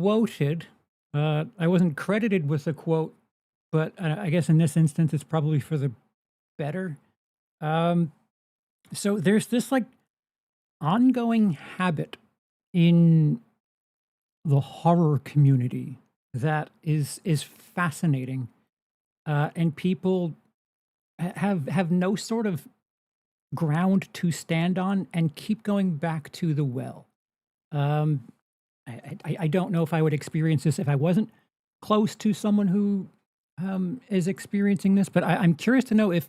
quoted. I wasn't credited with the quote, but I guess in this instance, it's probably for the better. Um, so there's this like ongoing habit in the horror community that is fascinating, and people have no sort of ground to stand on and keep going back to the well. Um, I don't know if I would experience this if I wasn't close to someone who is experiencing this, but I'm curious to know if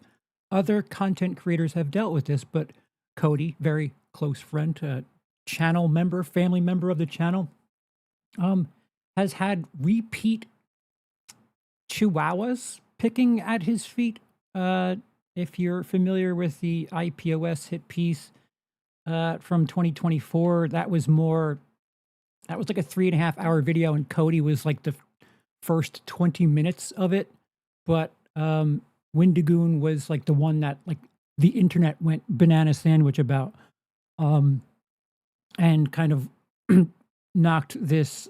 other content creators have dealt with this. But Cody, very close friend, channel member, family member of the channel, um, has had repeat chihuahuas picking at his feet. If you're familiar with the IPOS hit piece from 2024, that was like a 3.5 hour video, and Cody was like the first 20 minutes of it. But Windigoon was like the one that like the internet went banana sandwich about, and kind of knocked this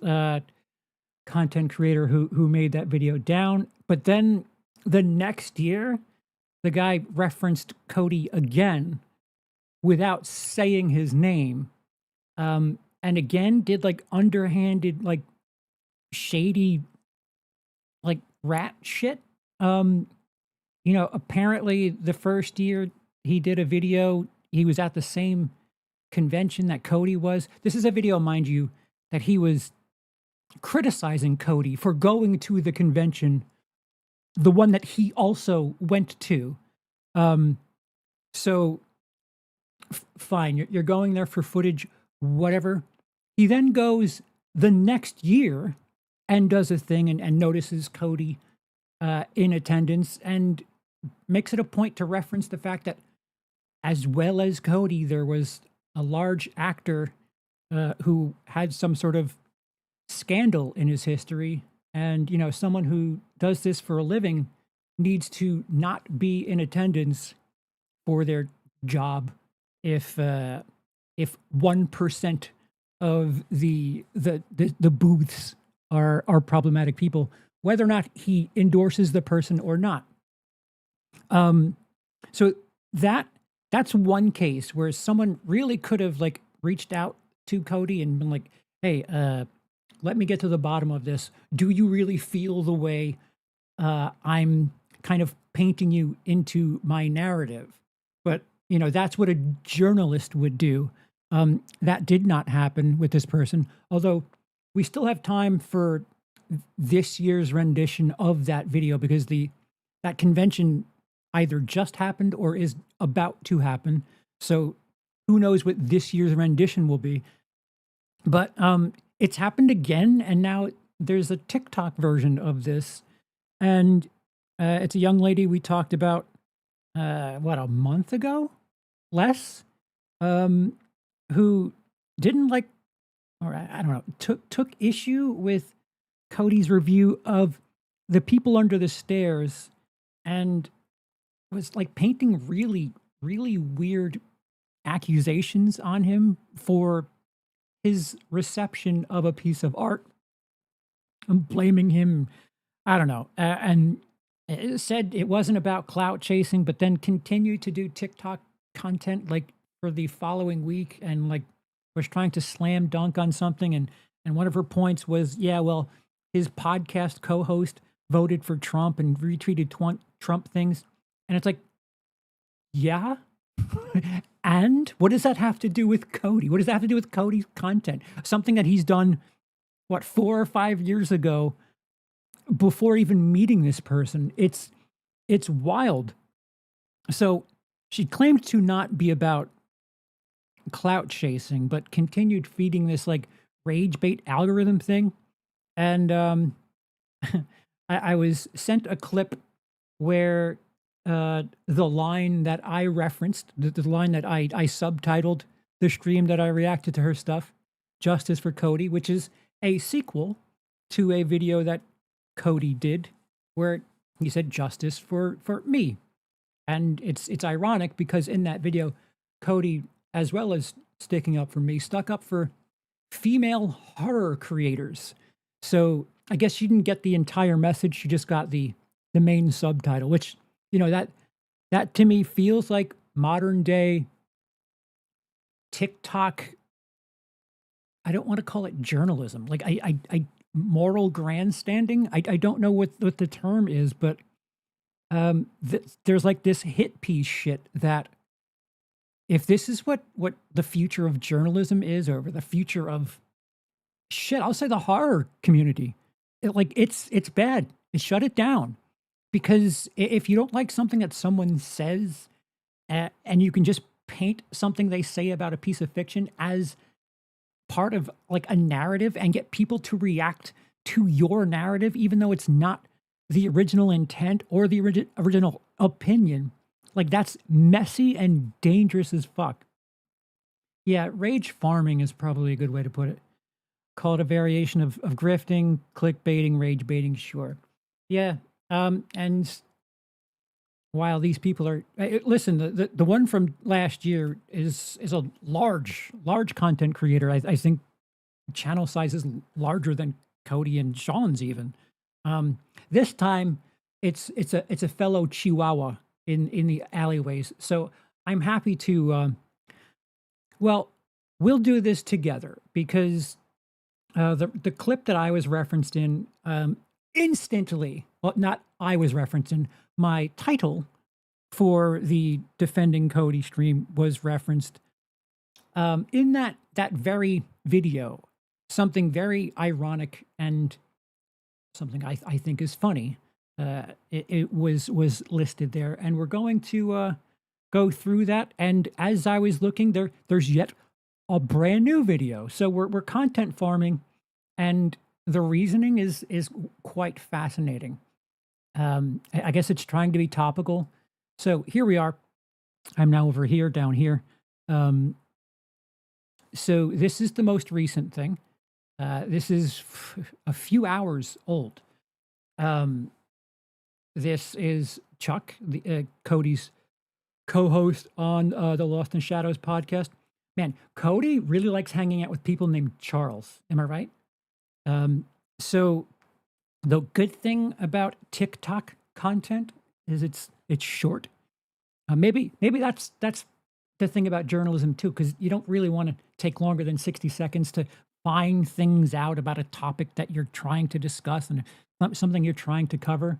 content creator who made that video down. But then the next year, the guy referenced Cody again without saying his name. And again, did like underhanded, like shady, like rat shit. Apparently the first year he did a video, he was at the same convention that Cody was. This is a video, mind you, that he was criticizing Cody for going to the convention, the one that he also went to. So fine, you're going there for footage, whatever. He then goes the next year and does a thing and notices Cody in attendance and makes it a point to reference the fact that, as well as Cody, there was a large actor who had some sort of scandal in his history. And, someone who does this for a living needs to not be in attendance for their job if 1% of the booths are problematic people, whether or not he endorses the person or not. So that's one case where someone really could have like reached out to Cody and been like, "Hey, let me get to the bottom of this. Do you really feel the way I'm kind of painting you into my narrative?" But that's what a journalist would do. That did not happen with this person, although we still have time for this year's rendition of that video because that convention either just happened or is about to happen. So who knows what this year's rendition will be. But it's happened again, and now there's a TikTok version of this. And it's a young lady we talked about, a month ago? Less? Who didn't like, or I don't know, took issue with Cody's review of The People Under the Stairs and was like painting really, really weird accusations on him for his reception of a piece of art. I'm blaming him, I don't know, and it said it wasn't about clout chasing, but then continued to do TikTok content like for the following week and like was trying to slam dunk on something. And one of her points was, yeah, well, his podcast co-host voted for Trump and retweeted Trump things. And it's like, yeah. And what does that have to do with Cody? What does that have to do with Cody's content? Something that he's done, 4 or 5 years ago before even meeting this person. It's wild. So she claimed to not be about clout chasing, but continued feeding this like rage bait algorithm thing. And I was sent a clip where the line that I referenced, the line that I subtitled the stream that I reacted to her stuff, Justice for Cody, which is a sequel to a video that Cody did where he said justice for me. And it's ironic because in that video, Cody, as well as sticking up for me, stuck up for female horror creators. So I guess she didn't get the entire message. She just got the main subtitle, which, you know, that to me feels like modern day TikTok. I don't want to call it journalism. Like I moral grandstanding. I don't know what the term is, but there's like this hit piece shit that if this is what the future of journalism is, or the future of shit, I'll say the horror community, it's bad. Shut it down, because if you don't like something that someone says, and you can just paint something they say about a piece of fiction as part of like a narrative and get people to react to your narrative, even though it's not the original intent or the original opinion, like that's messy and dangerous as fuck. Yeah, rage farming is probably a good way to put it. Call it a variation of grifting, clickbaiting, rage baiting, sure. Yeah, and while these people are listen, the one from last year is a large content creator. I think channel size is larger than Cody and Sean's even. This time it's a fellow Chihuahua in the alleyways. So I'm happy to well, we'll do this together, because the clip that I was referenced in, instantly, well, not I was referenced in, my title for the Defending Cody stream was referenced in that very video. Something very ironic and something I think is funny. It was listed there, and we're going to go through that. And as I was looking, there's yet a brand new video. So we're content farming, and the reasoning is quite fascinating. I guess it's trying to be topical. So here we are. I'm now over here, down here. So this is the most recent thing. This is a few hours old. This is Chuck, Cody's co-host on the Lost in Shadows podcast. Man, Cody really likes hanging out with people named Charles. Am I right? So the good thing about TikTok content is it's short. Maybe that's the thing about journalism too, because you don't really want to take longer than 60 seconds to find things out about a topic that you're trying to discuss and something you're trying to cover.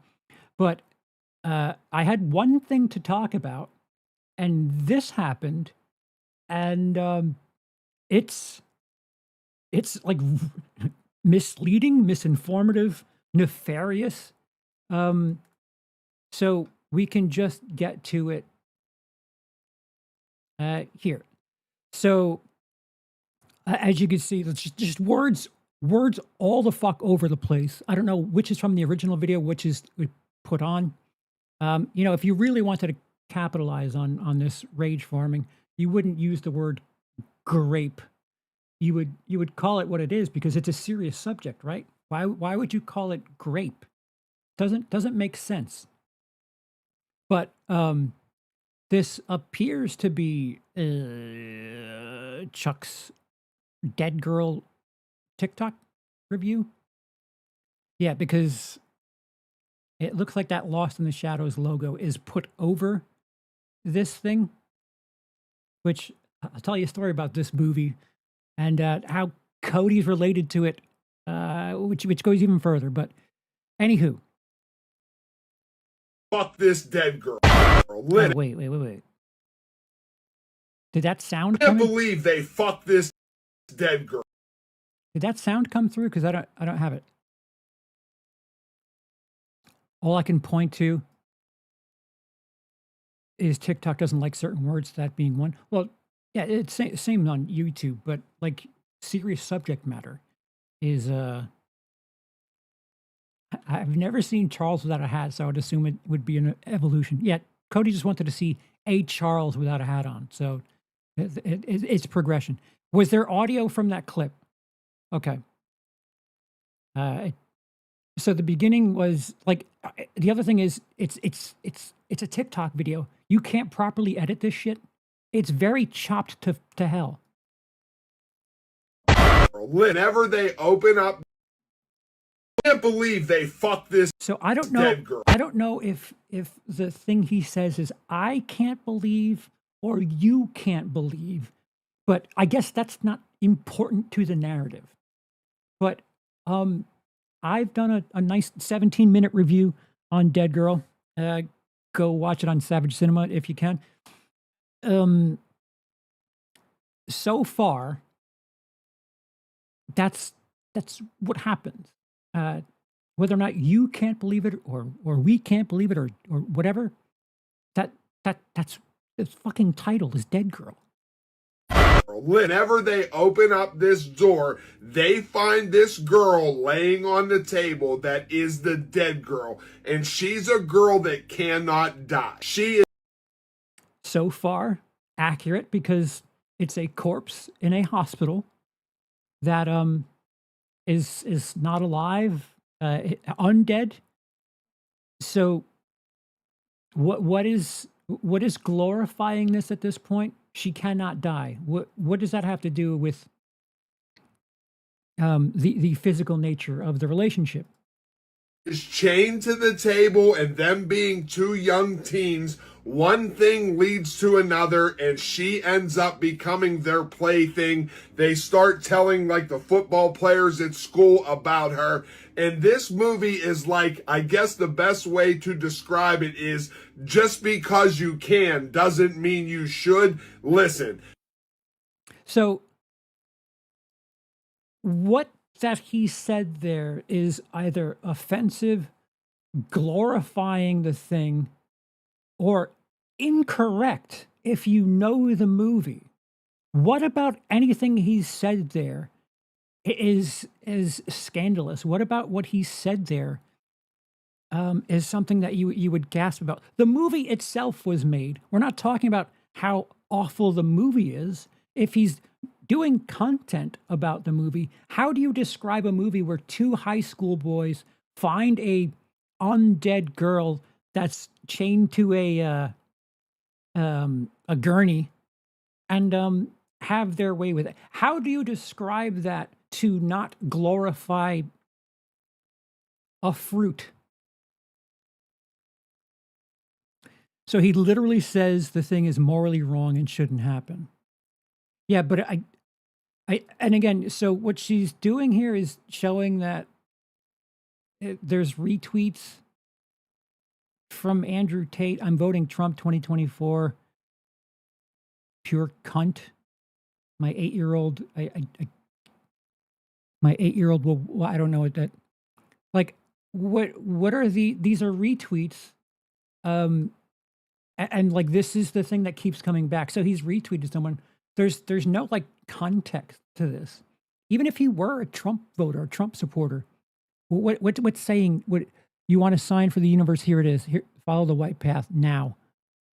But I had one thing to talk about, and this happened, and it's like misleading, misinformative, nefarious. So we can just get to it here. So as you can see, it's just words all the fuck over the place. I don't know which is from the original video, which is put on. You know, if you really wanted to capitalize on this rage farming, you wouldn't use the word grape. You would call it what it is, because it's a serious subject, right? Why would you call it grape? Doesn't make sense. But this appears to be Chuck's Dead Girl TikTok review. Yeah, because it looks like that Lost in the Shadows logo is put over this thing, which I'll tell you a story about this movie and how Cody's related to it, which goes even further. But anywho. Fuck this dead girl. Oh, wait. Did that sound I can't believe they fucked this dead girl. Did that sound come through? Because I don't have it. All I can point to is TikTok doesn't like certain words, that being one. Well, yeah, it's same on YouTube, but like serious subject matter is I've never seen Charles without a hat, so I would assume it would be an evolution. Yet Cody just wanted to see a Charles without a hat on, so it's progression. Was there audio from that clip? Okay. So the beginning was like, the other thing is it's a TikTok video. You can't properly edit this shit. It's very chopped to hell. Whenever they open up can't believe they fucked this So I don't know. dead girl. I don't know if the thing he says is I can't believe or you can't believe, but I guess that's not important to the narrative. But I've done a nice 17-minute review on Dead Girl. Go watch it on Savage Cinema if you can. So far, that's what happens. Whether or not you can't believe it or we can't believe it or whatever, that's the fucking title is Dead Girl. Whenever they open up this door, they find this girl laying on the table that is the dead girl. And she's a girl that cannot die. She is So far, accurate because it's a corpse in a hospital that is not alive, undead. So what is glorifying this at this point? She cannot die. What does that have to do with the physical nature of the relationship? is chained to the table, and them being two young teens, one thing leads to another, and she ends up becoming their plaything. They start telling like the football players at school about her. And this movie is like, I guess the best way to describe it is just because you can doesn't mean you should. Listen. So what that he said there is either offensive, glorifying the thing, or incorrect if you know the movie. What about anything he said there is scandalous? What about what he said there is something that you would gasp about? The movie itself was made. We're not talking about how awful the movie is. If he's doing content about the movie, how do you describe a movie where two high school boys find a undead girl that's chained to a gurney and have their way with it? How do you describe that to not glorify a fruit? So he literally says the thing is morally wrong and shouldn't happen. Yeah, but I and again, so what she's doing here is showing that there's retweets from Andrew Tate. I'm voting Trump 2024. Pure cunt. My 8-year-old, my 8-year-old will, well, I don't know what that, like, what are these are retweets. And like, this is the thing that keeps coming back. So he's retweeted someone. There's no like context to this. Even if he were a Trump voter, a Trump supporter, what's saying, what you want to sign for the universe? Here it is. Here, follow the white path now.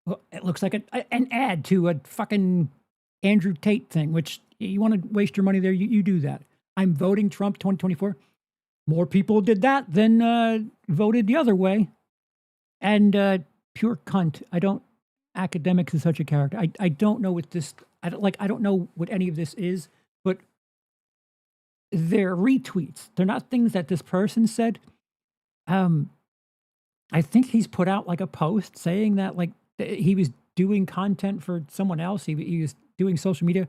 Well, it looks like an ad to a fucking Andrew Tate thing, which you want to waste your money there. You do that. I'm voting Trump 2024. More people did that than voted the other way. And pure cunt. Academics is such a character. I don't know what this, I don't know what any of this is, but they're retweets. They're not things that this person said. I think he's put out like a post saying that like he was doing content for someone else. He was doing social media.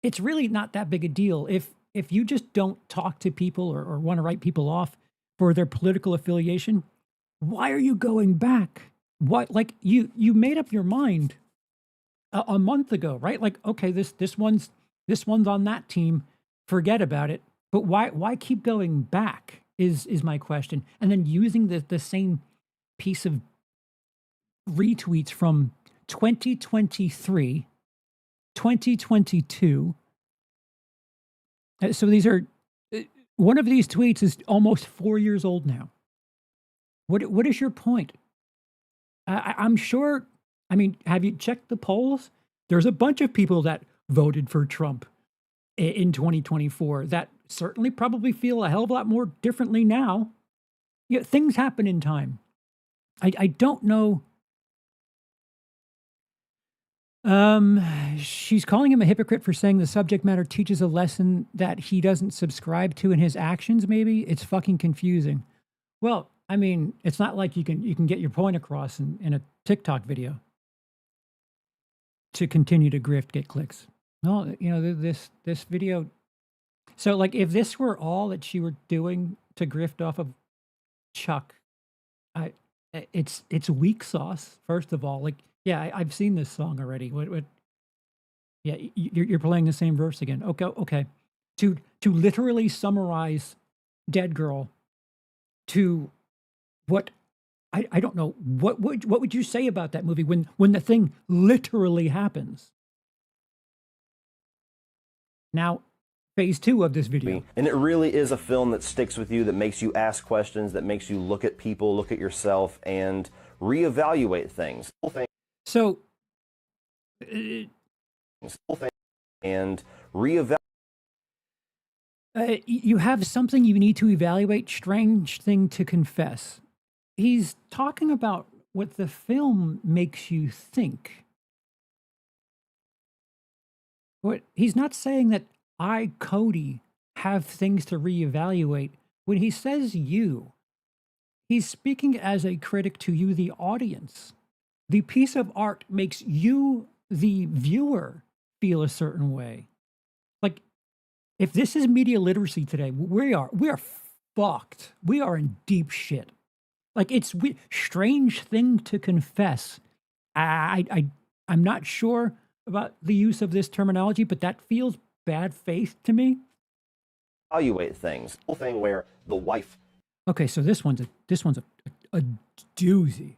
It's really not that big a deal. If you just don't talk to people or want to write people off for their political affiliation, why are you going back? What, like you made up your mind a month ago, right? Like, okay, this one's on that team. Forget about it. But why keep going back is my question. And then using the same piece of retweets from 2023, 2022. So these are, one of these tweets is almost 4 years old now. What is your point? I'm sure, I mean, have you checked the polls? There's a bunch of people that voted for Trump in 2024 that certainly probably feel a hell of a lot more differently now. Yeah, things happen in time. I don't know. She's calling him a hypocrite for saying the subject matter teaches a lesson that he doesn't subscribe to in his actions, maybe. It's fucking confusing. Well, I mean, it's not like you can get your point across in a TikTok video to continue to grift, get clicks. No, you know, this video. So like if this were all that she were doing to grift off of Chuck, I it's weak sauce, first of all. Like, yeah, I've seen this song already. What yeah, you're playing the same verse again. Okay, okay. To literally summarize Dead Girl to what I don't know, what would you say about that movie when the thing literally happens? Now, phase 2 of this video. And it really is a film that sticks with you, that makes you ask questions, that makes you look at people, look at yourself, and reevaluate things. So, And reevaluate. You have something you need to evaluate. Strange thing to confess. He's talking about what the film makes you think. What he's not saying that I, Cody, have things to reevaluate. When he says you, he's speaking as a critic to you, the audience. The piece of art makes you, the viewer, feel a certain way. Like, if this is media literacy today, we are fucked. We are in deep shit. Like, it's strange thing to confess. I'm not sure about the use of this terminology, but that feels bad faith to me. Evaluate things. Whole thing where the wife. Okay, so this one's a doozy.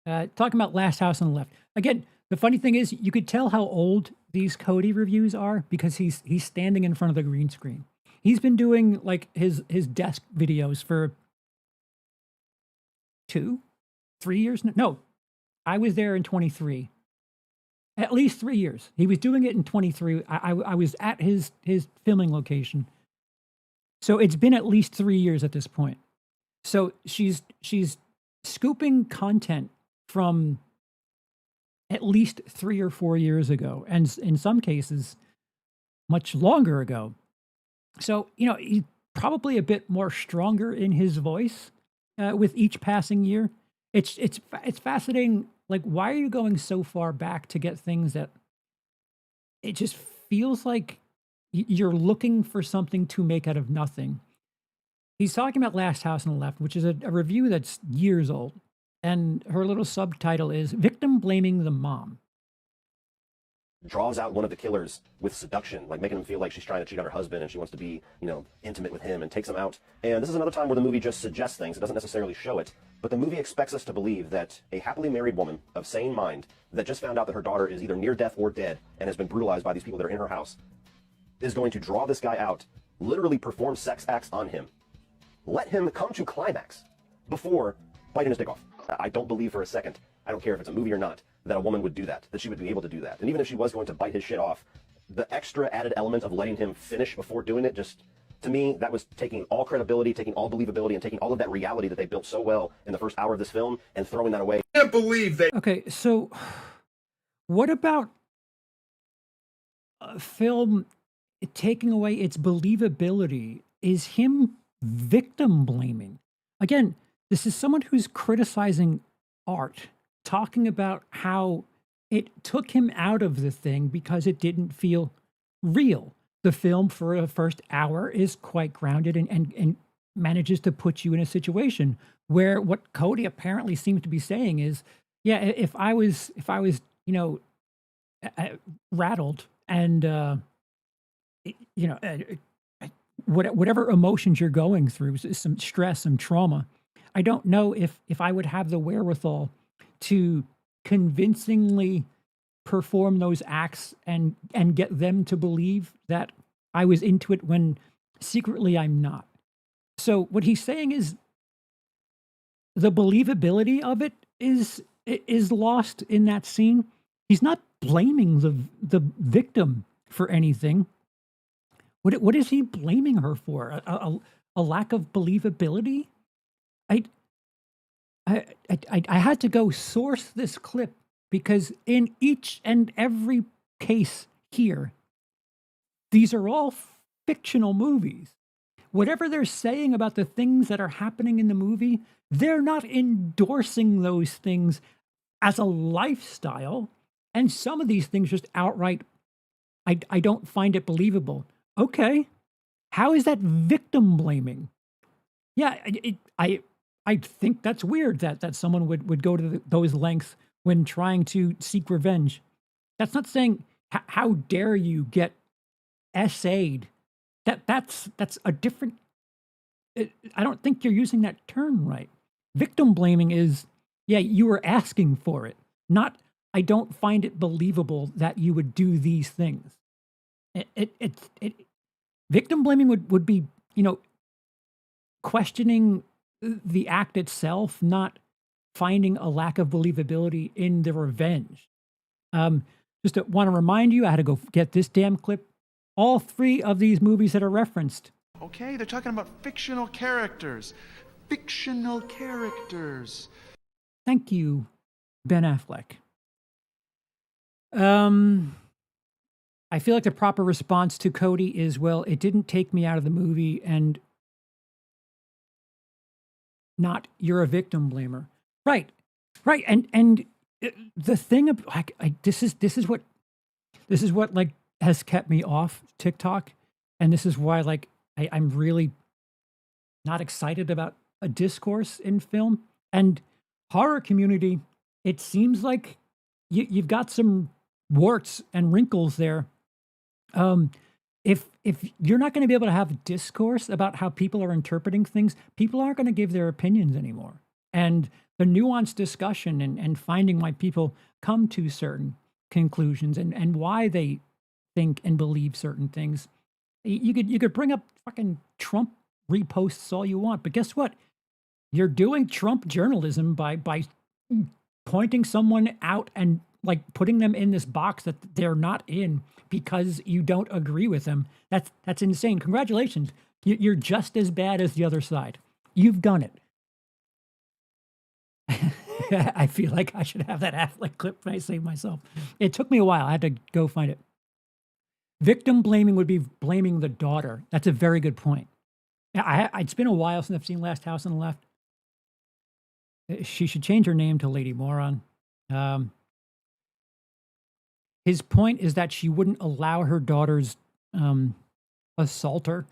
Talking about Last House on the Left. Again, the funny thing is, you could tell how old these Cody reviews are because he's standing in front of the green screen. He's been doing like his desk videos for 2-3 years. No, I was there in 23. At least 3 years. He was doing it in 23. I was at his filming location. So it's been at least 3 years at this point. So she's scooping content from at least 3 or 4 years ago, and in some cases, much longer ago. So, you know, he's probably a bit more stronger in his voice with each passing year. It's fascinating. Like, why are you going so far back to get things that it just feels like you're looking for something to make out of nothing? He's talking about Last House on the Left, which is a review that's years old. And her little subtitle is Victim Blaming the Mom. Draws out one of the killers with seduction, like making him feel like she's trying to cheat on her husband and she wants to be, you know, intimate with him, and takes him out. And this is another time where the movie just suggests things. It doesn't necessarily show it, but the movie expects us to believe that a happily married woman of sane mind that just found out that her daughter is either near death or dead and has been brutalized by these people that are in her house is going to draw this guy out, literally perform sex acts on him, let him come to climax before biting his dick off. I don't believe for a second, I don't care if it's a movie or not, that a woman would do that she would be able to do that. And even if she was going to bite his shit off, the extra added element of letting him finish before doing it, just, to me, that was taking all credibility, taking all believability, and taking all of that reality that they built so well in the first hour of this film and throwing that away. I can't believe they. Okay, so what about a film taking away its believability is him victim blaming? Again, this is someone who's criticizing art, talking about how it took him out of the thing because it didn't feel real. The film for the first hour is quite grounded and manages to put you in a situation where what Cody apparently seems to be saying is, yeah, if I was, you know, rattled and, you know, whatever emotions you're going through, some stress, some trauma, I don't know if I would have the wherewithal to convincingly perform those acts and get them to believe that I was into it when secretly I'm not. So what he's saying is the believability of it is lost in that scene. He's not blaming the victim for anything. What is he blaming her for? A lack of believability? I had to go source this clip because in each and every case here, these are all fictional movies. Whatever they're saying about the things that are happening in the movie, they're not endorsing those things as a lifestyle. And some of these things just outright, I don't find it believable. Okay, how is that victim blaming? Yeah, I think that's weird that someone would go to those lengths when trying to seek revenge. That's not saying how dare you get essayed. That's a different. I don't think you're using that term right. Victim blaming is, yeah, you were asking for it, not I don't find it believable that you would do these things. Victim blaming would be, questioning the act itself, not finding a lack of believability in the revenge. Just want to remind you, I had to go get this damn clip. All three of these movies that are referenced. Okay, they're talking about fictional characters. Fictional characters. Thank you, Ben Affleck. I feel like the proper response to Cody is, well, it didn't take me out of the movie, and not you're a victim blamer. Right. And the thing of this is what like has kept me off TikTok, and this is why like I'm really not excited about a discourse in film and horror community. It seems like you've got some warts and wrinkles there. If you're not going to be able to have discourse about how people are interpreting things, people aren't going to give their opinions anymore. And the nuanced discussion and finding why people come to certain conclusions and why they think and believe certain things. You could bring up fucking Trump reposts all you want, but guess what? You're doing Trump journalism by pointing someone out and like putting them in this box that they're not in because you don't agree with them. That's insane. Congratulations. You're just as bad as the other side. You've done it. I feel like I should have that Affleck clip when I save myself. It took me a while. I had to go find it. Victim blaming would be blaming the daughter. That's a very good point. It's been a while since I've seen Last House on the Left. She should change her name to Lady Moron. His point is that she wouldn't allow her daughter's assaulter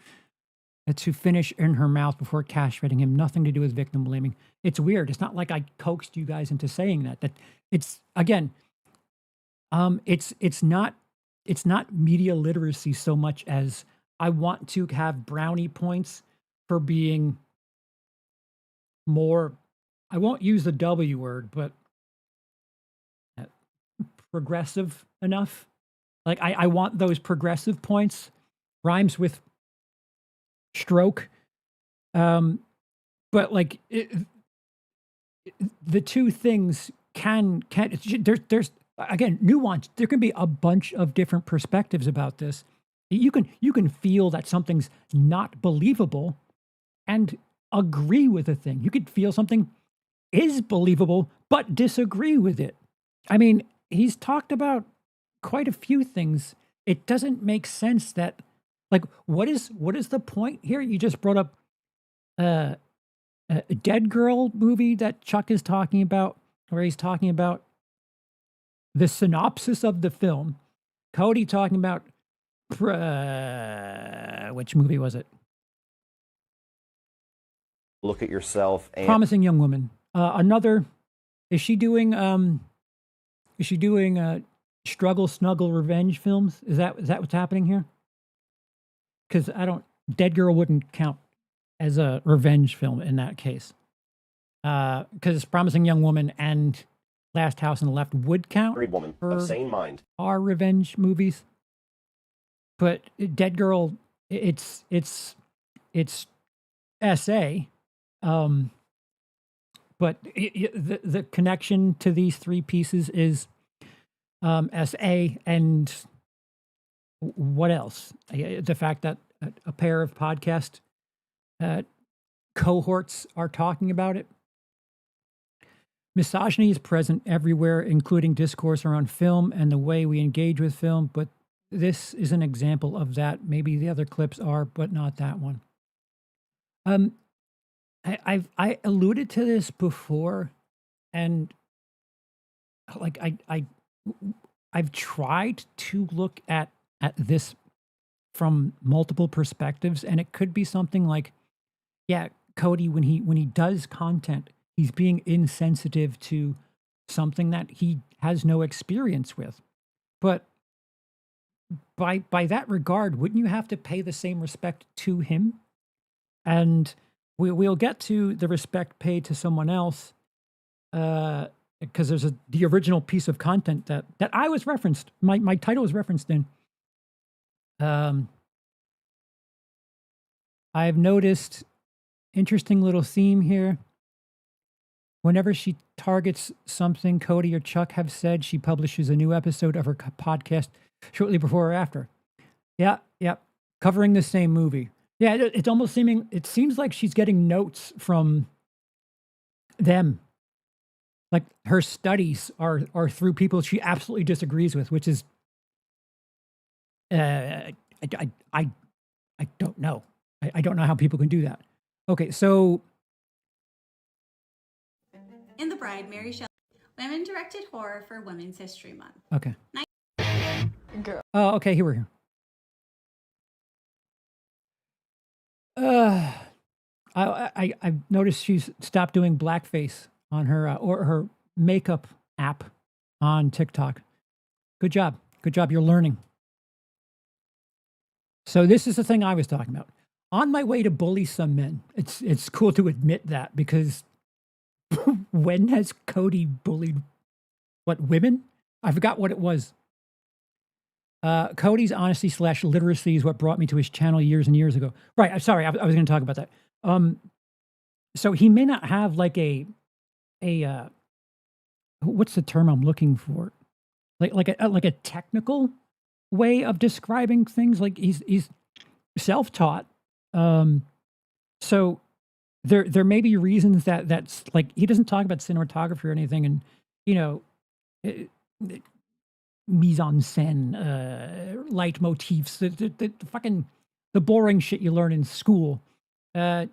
to finish in her mouth before castrating him. Nothing to do with victim blaming. It's weird. It's not like I coaxed you guys into saying that. That it's again, it's not media literacy so much as I want to have brownie points for being more. I won't use the W word, but progressive enough. Like I want those progressive points. Rhymes with stroke. But like the two things can there's again nuance. There can be a bunch of different perspectives about this. You can feel that something's not believable and agree with a thing. You could feel something is believable but disagree with it. I mean, he's talked about quite a few things. It doesn't make sense that, like, what is the point here? You just brought up a Dead Girl movie that Chuck is talking about, where he's talking about the synopsis of the film. Cody talking about which movie was it? Look at yourself and Promising Young Woman. Another. Is she doing struggle, snuggle, revenge films? Is that what's happening here? Because Dead Girl wouldn't count as a revenge film in that case. Because Promising Young Woman and Last House on the Left would count. married woman of sane mind. Are revenge movies. But Dead Girl, it's SA. But the connection to these three pieces is SA and what else? The fact that a pair of podcast cohorts are talking about it. Misogyny is present everywhere, including discourse around film and the way we engage with film, but this is an example of that. Maybe the other clips are, but not that one. I alluded to this before, and like I've tried to look at this from multiple perspectives, and it could be something like, yeah, Cody, when he does content, he's being insensitive to something that he has no experience with. But by that regard, wouldn't you have to pay the same respect to him? And we'll get to the respect paid to someone else, because there's the original piece of content that I was referenced. My title was referenced in. I've noticed interesting little theme here. Whenever she targets something Cody or Chuck have said, she publishes a new episode of her podcast shortly before or after. Yeah, covering the same movie. Yeah, it's almost it seems like she's getting notes from them. Like her studies are through people she absolutely disagrees with, which is, I don't know. I don't know how people can do that. Okay, so In The Bride, Mary Shelley. Women directed horror for Women's History Month. okay. Girl. Oh, okay, here we go. I've noticed she's stopped doing blackface on her or her makeup app on TikTok. Good job. You're learning. So this is the thing I was talking about. On my way to bully some men. It's cool to admit that, because when has Cody bullied women? I forgot what it was. Cody's honesty / literacy is what brought me to his channel years and years ago. Right. I'm sorry. I was going to talk about that. So he may not have like a what's the term I'm looking for? Like a technical way of describing things. Like he's self-taught. So there may be reasons that's like, he doesn't talk about cinematography or anything, and mise en scène, leitmotifs, the fucking the boring shit you learn in school. An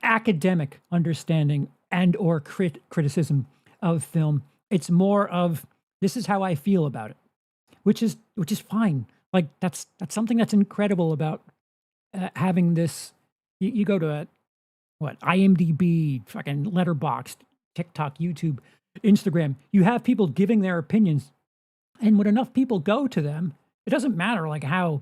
academic understanding and or criticism of film. It's more of, this is how I feel about it, which is fine. Like that's something that's incredible about having this. You go to IMDb, fucking Letterboxd, TikTok, YouTube, Instagram. You have people giving their opinions, and when enough people go to them, it doesn't matter like how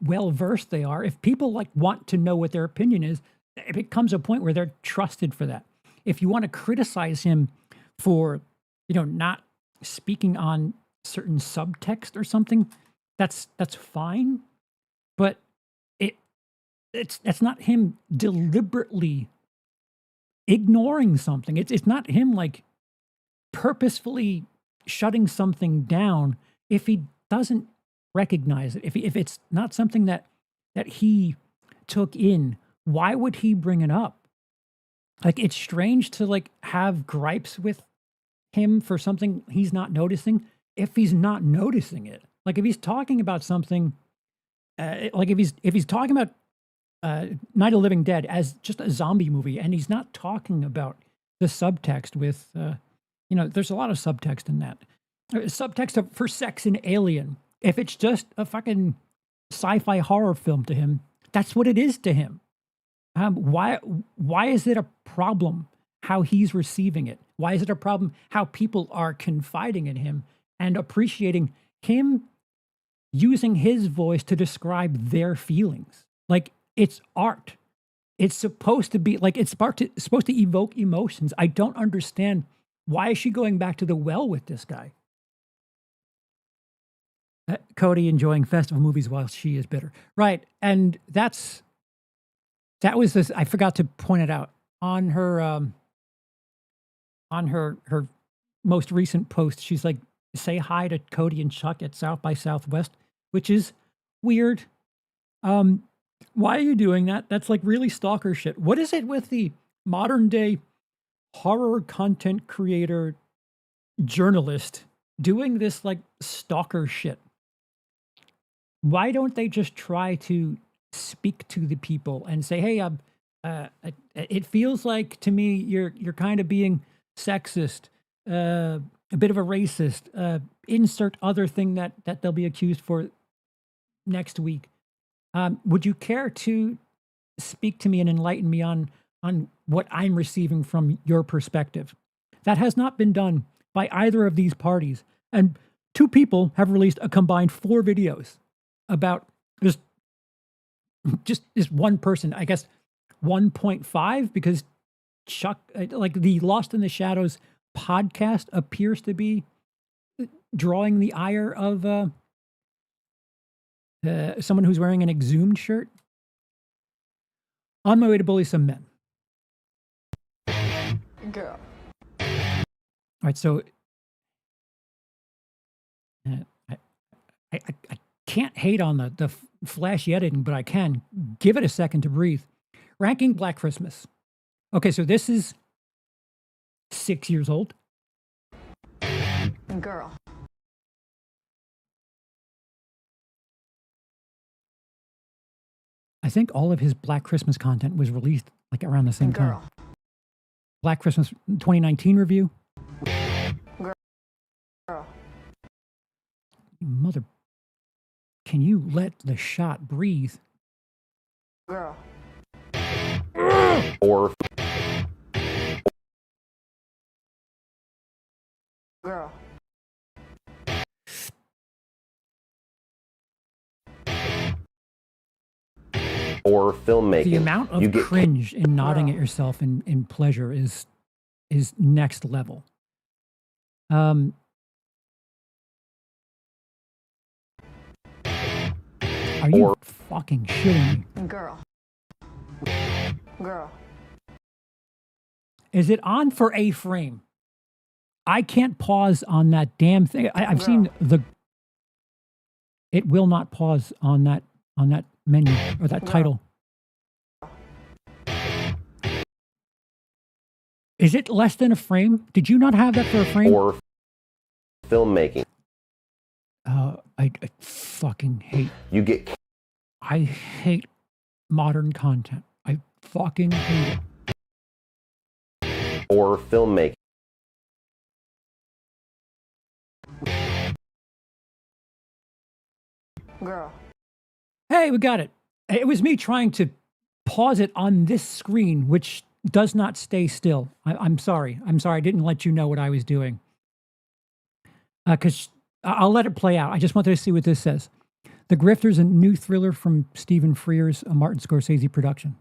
well versed they are. If people like want to know what their opinion is, it becomes a point where they're trusted for that. If you want to criticize him for not speaking on certain subtext or something, that's fine, but that's not him deliberately ignoring something. It's not him like purposefully shutting something down if he doesn't recognize it. If it's not something that he took in, why would he bring it up? Like, it's strange to like have gripes with him for something he's not noticing if he's not noticing it. Like if he's talking about something, like if he's talking about Night of the Living Dead as just a zombie movie, and he's not talking about the subtext with, there's a lot of subtext in that. Subtext for sex in Alien. If it's just a fucking sci-fi horror film to him, that's what it is to him. Why is it a problem how he's receiving it? Why is it a problem how people are confiding in him and appreciating him using his voice to describe their feelings? Like, it's art. It's supposed to be like, it's supposed to evoke emotions. I don't understand, why is she going back to the well with this guy? Cody enjoying festival movies while she is bitter. Right. And that was this, I forgot to point it out on her most recent post. She's like, say hi to Cody and Chuck at South by Southwest, which is weird. Why are you doing that? That's like really stalker shit. What is it with the modern day horror content creator journalist doing this like stalker shit. Why don't they just try to speak to the people and say, "Hey, it feels like to me you're kind of being sexist, a bit of a racist. Insert other thing that they'll be accused for next week. Would you care to speak to me and enlighten me on what I'm receiving from your perspective?" That has not been done by either of these parties, and two people have released a combined 4 videos about just this one person. I guess 1.5, because Chuck, like the Lost in the Shadows podcast, appears to be drawing the ire of someone who's wearing an Exhumed shirt. On my way to bully some men. Girl. All right, so I can't hate on the flashy editing, but I can give it a second to breathe. Ranking Black Christmas. Okay, so this is 6 years old. Girl. I think all of his Black Christmas content was released like around the same time. Girl. Black Christmas 2019 review. Girl. Mother, can you let the shot breathe? Girl. Or Girl. or filmmaking. The amount of You get cringe and nodding at yourself in pleasure is next level. Are you Or- fucking shitting me? Girl. Girl. Is it on for a frame? I can't pause on that damn thing. I've seen the. It will not pause on that menu or that title. Is it less than a frame? Did you not have that for a frame? or filmmaking. I fucking hate. You get I hate modern content. I fucking hate it. or filmmaking. Girl. Hey, we got it. It was me trying to pause it on this screen, which does not stay still. I'm sorry. I'm sorry. I didn't let you know what I was doing. Because I'll let it play out. I just wanted to see what this says. The Grifter's a new thriller from Stephen Frears, a Martin Scorsese production.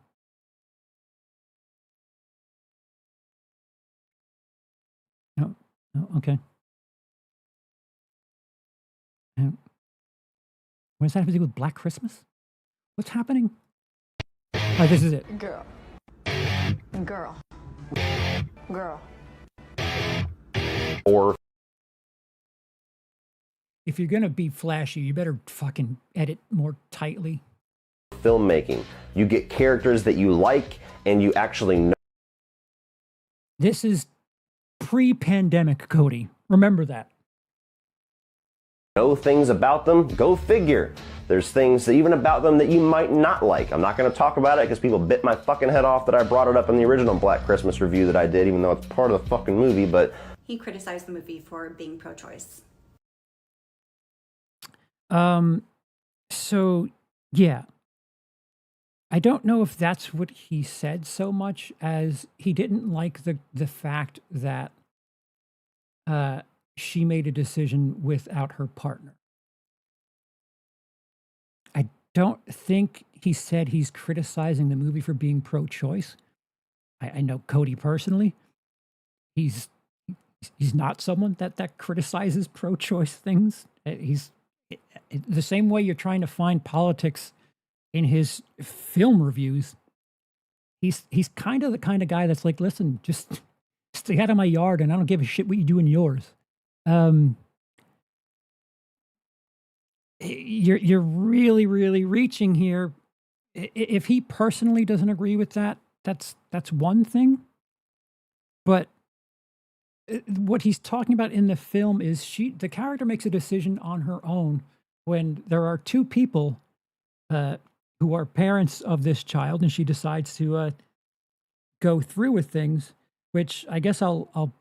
Oh, okay. What does that have to do with Black Christmas? What's happening? Oh, this is it. Girl. Girl. Girl. Or If you're going to be flashy, you better fucking edit more tightly. filmmaking. You get characters that you like and you actually This is pre-pandemic, Cody. Remember that. know things about them. Go figure. There's things that even about them that you might not like. I'm not going to talk about it because people bit my fucking head off that I brought it up in the original Black Christmas review that I did, even though it's part of the fucking movie, but He criticized the movie for being pro-choice. So yeah. I don't know if that's what he said so much as he didn't like the fact that she made a decision without her partner. I don't think he said he's criticizing the movie for being pro-choice. I know Cody personally. He's not someone that criticizes pro-choice things. He's the same way you're trying to find politics in his film reviews. He's kind of the kind of guy that's like, listen, just stay out of my yard and I don't give a shit what you do in yours. You're really, really reaching here. If he personally doesn't agree with that, that's one thing. But what he's talking about in the film is the character makes a decision on her own when there are two people who are parents of this child, and she decides to go through with things, which I guess I'll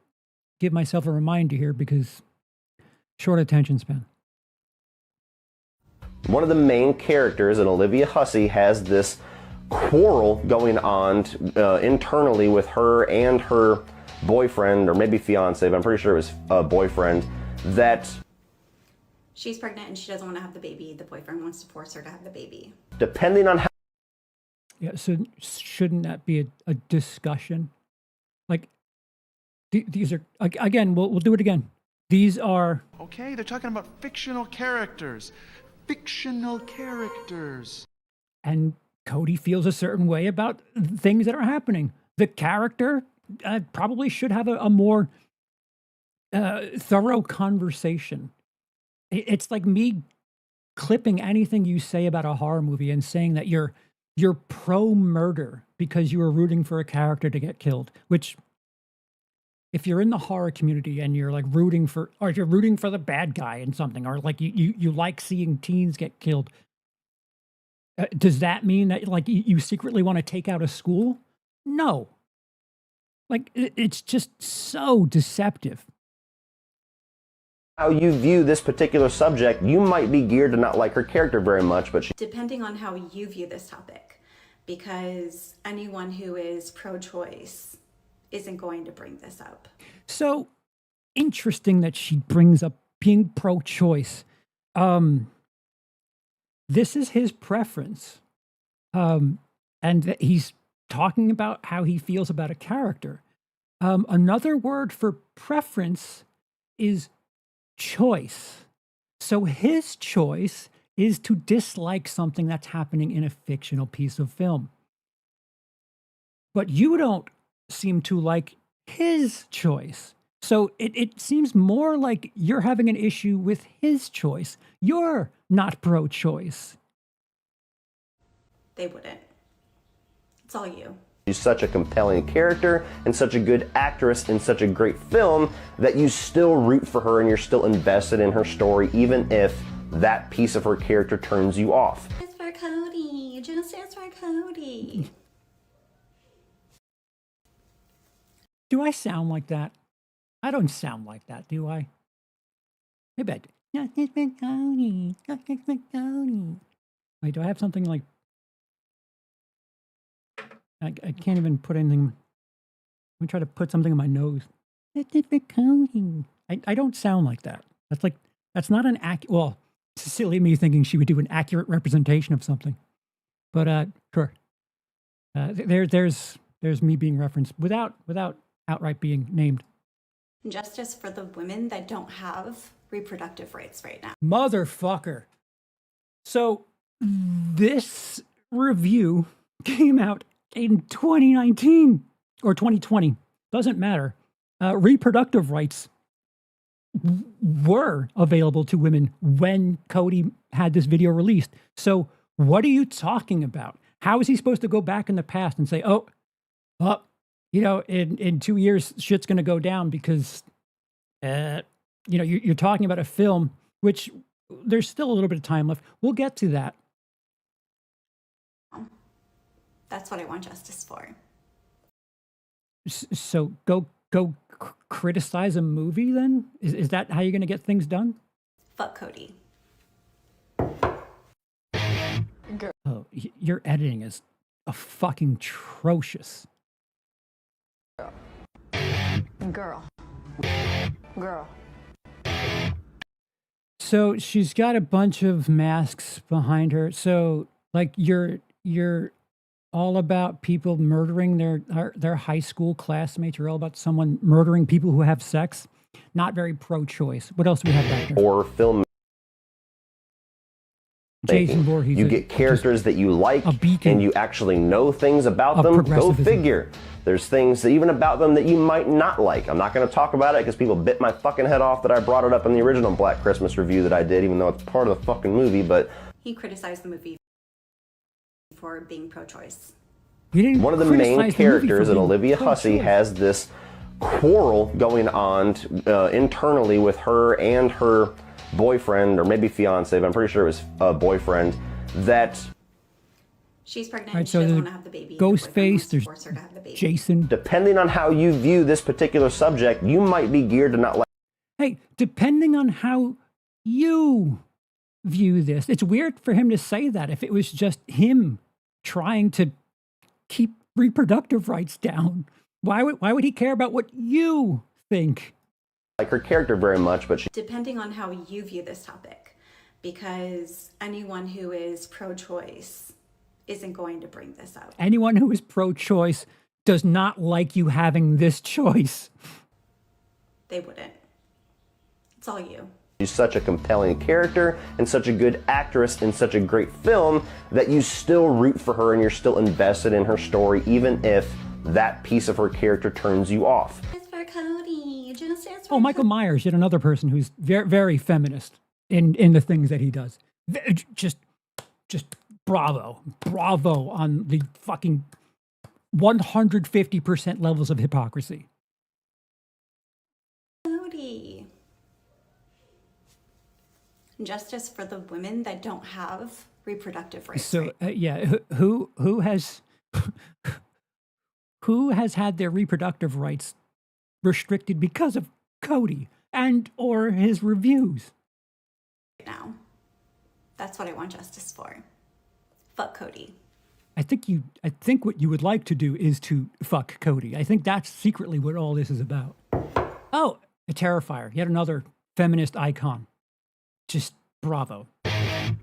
give myself a reminder here because short attention span. One of the main characters, and Olivia Hussey, has this quarrel going on internally with her and her boyfriend, or maybe fiance, but I'm pretty sure it was a boyfriend, that She's pregnant and she doesn't want to have the baby. The boyfriend wants to force her to have the baby. depending on how Yeah, so shouldn't that be a discussion? Like, these are, again, we'll do it again. These are... Okay, they're talking about fictional characters. Fictional characters. And Cody feels a certain way about things that are happening. The character probably should have a more thorough conversation. It's like me clipping anything you say about a horror movie and saying that you're pro-murder because you were rooting for a character to get killed, which if you're in the horror community and you're like rooting for the bad guy in something, or like you like seeing teens get killed, does that mean that like you secretly want to take out a school? No. Like it's just so deceptive. how you view this particular subject, you might be geared to not like her character very much, but Depending on how you view this topic, because anyone who is pro-choice isn't going to bring this up. So interesting that she brings up being pro-choice. This is his preference. And that he's talking about how he feels about a character. Another word for preference is choice. So his choice is to dislike something that's happening in a fictional piece of film. But you don't seem to like his choice. So it seems more like you're having an issue with his choice. You're not pro-choice. They wouldn't. It's all you. she's such a compelling character and such a good actress in such a great film that you still root for her and you're still invested in her story, even if that piece of her character turns you off. It's for Cody. Justice for Cody. Do I sound like that? I don't sound like that, do I? Maybe I do. Justice for Cody. Justice for Cody. Wait, do I have something like... I can't even put anything... Let me try to put something in my nose. Justice for Cody. I don't sound like that. That's not an accurate... Well, it's silly me thinking she would do an accurate representation of something. But, sure. There's me being referenced without outright being named. Justice for the women that don't have reproductive rights right now. Motherfucker. So this review came out in 2019 or 2020. Doesn't matter. Reproductive rights were available to women when Cody had this video released. So what are you talking about? How is he supposed to go back in the past and say, oh, in 2 years, shit's going to go down because, you're talking about a film, which there's still a little bit of time left. We'll get to that. That's what I want justice for. So go criticize a movie then? Is that how you're going to get things done? Fuck Cody. Oh, your editing is a fucking atrocious. Girl. So she's got a bunch of masks behind her. So like you're all about people murdering their high school classmates. You're all about someone murdering people who have sex. Not very pro-choice. What else do we have back there? Or film. Jason Voorhees. You get characters that you like and you actually know things about them. Go figure. There's things even about them that you might not like. I'm not going to talk about it because people bit my fucking head off that I brought it up in the original Black Christmas review that I did, even though it's part of the fucking movie. But he criticized the movie for being pro-choice. One of the main characters, and Olivia Hussey, has this quarrel going on internally with her and her boyfriend, or maybe fiance, but I'm pretty sure it was a boyfriend, that She's pregnant Right, and so she doesn't there's want to have the baby. Ghostface, there's force her to have the baby. Jason. depending on how you view this particular subject, you might be geared to not like Hey, depending on how you view this, it's weird for him to say that if it was just him trying to keep reproductive rights down. Why would he care about what you think? her character very much, but she Depending on how you view this topic, because anyone who is pro-choice isn't going to bring this up. Anyone who is pro-choice does not like you having this choice. They wouldn't. It's all you. she's such a compelling character and such a good actress in such a great film that you still root for her and you're still invested in her story, even if that piece of her character turns you off. It's for Cody. Just it's for Oh, Michael Myers, yet another person who's very, very feminist in the things that he does. Just bravo on the fucking 150% levels of hypocrisy. Cody. Justice for the women that don't have reproductive rights. So yeah, who has who has had their reproductive rights restricted because of Cody and or his reviews? Now, that's what I want justice for. Fuck Cody. I think what you would like to do is to fuck Cody. I think that's secretly what all this is about. Oh, a Terrifier, yet another feminist icon. Just bravo.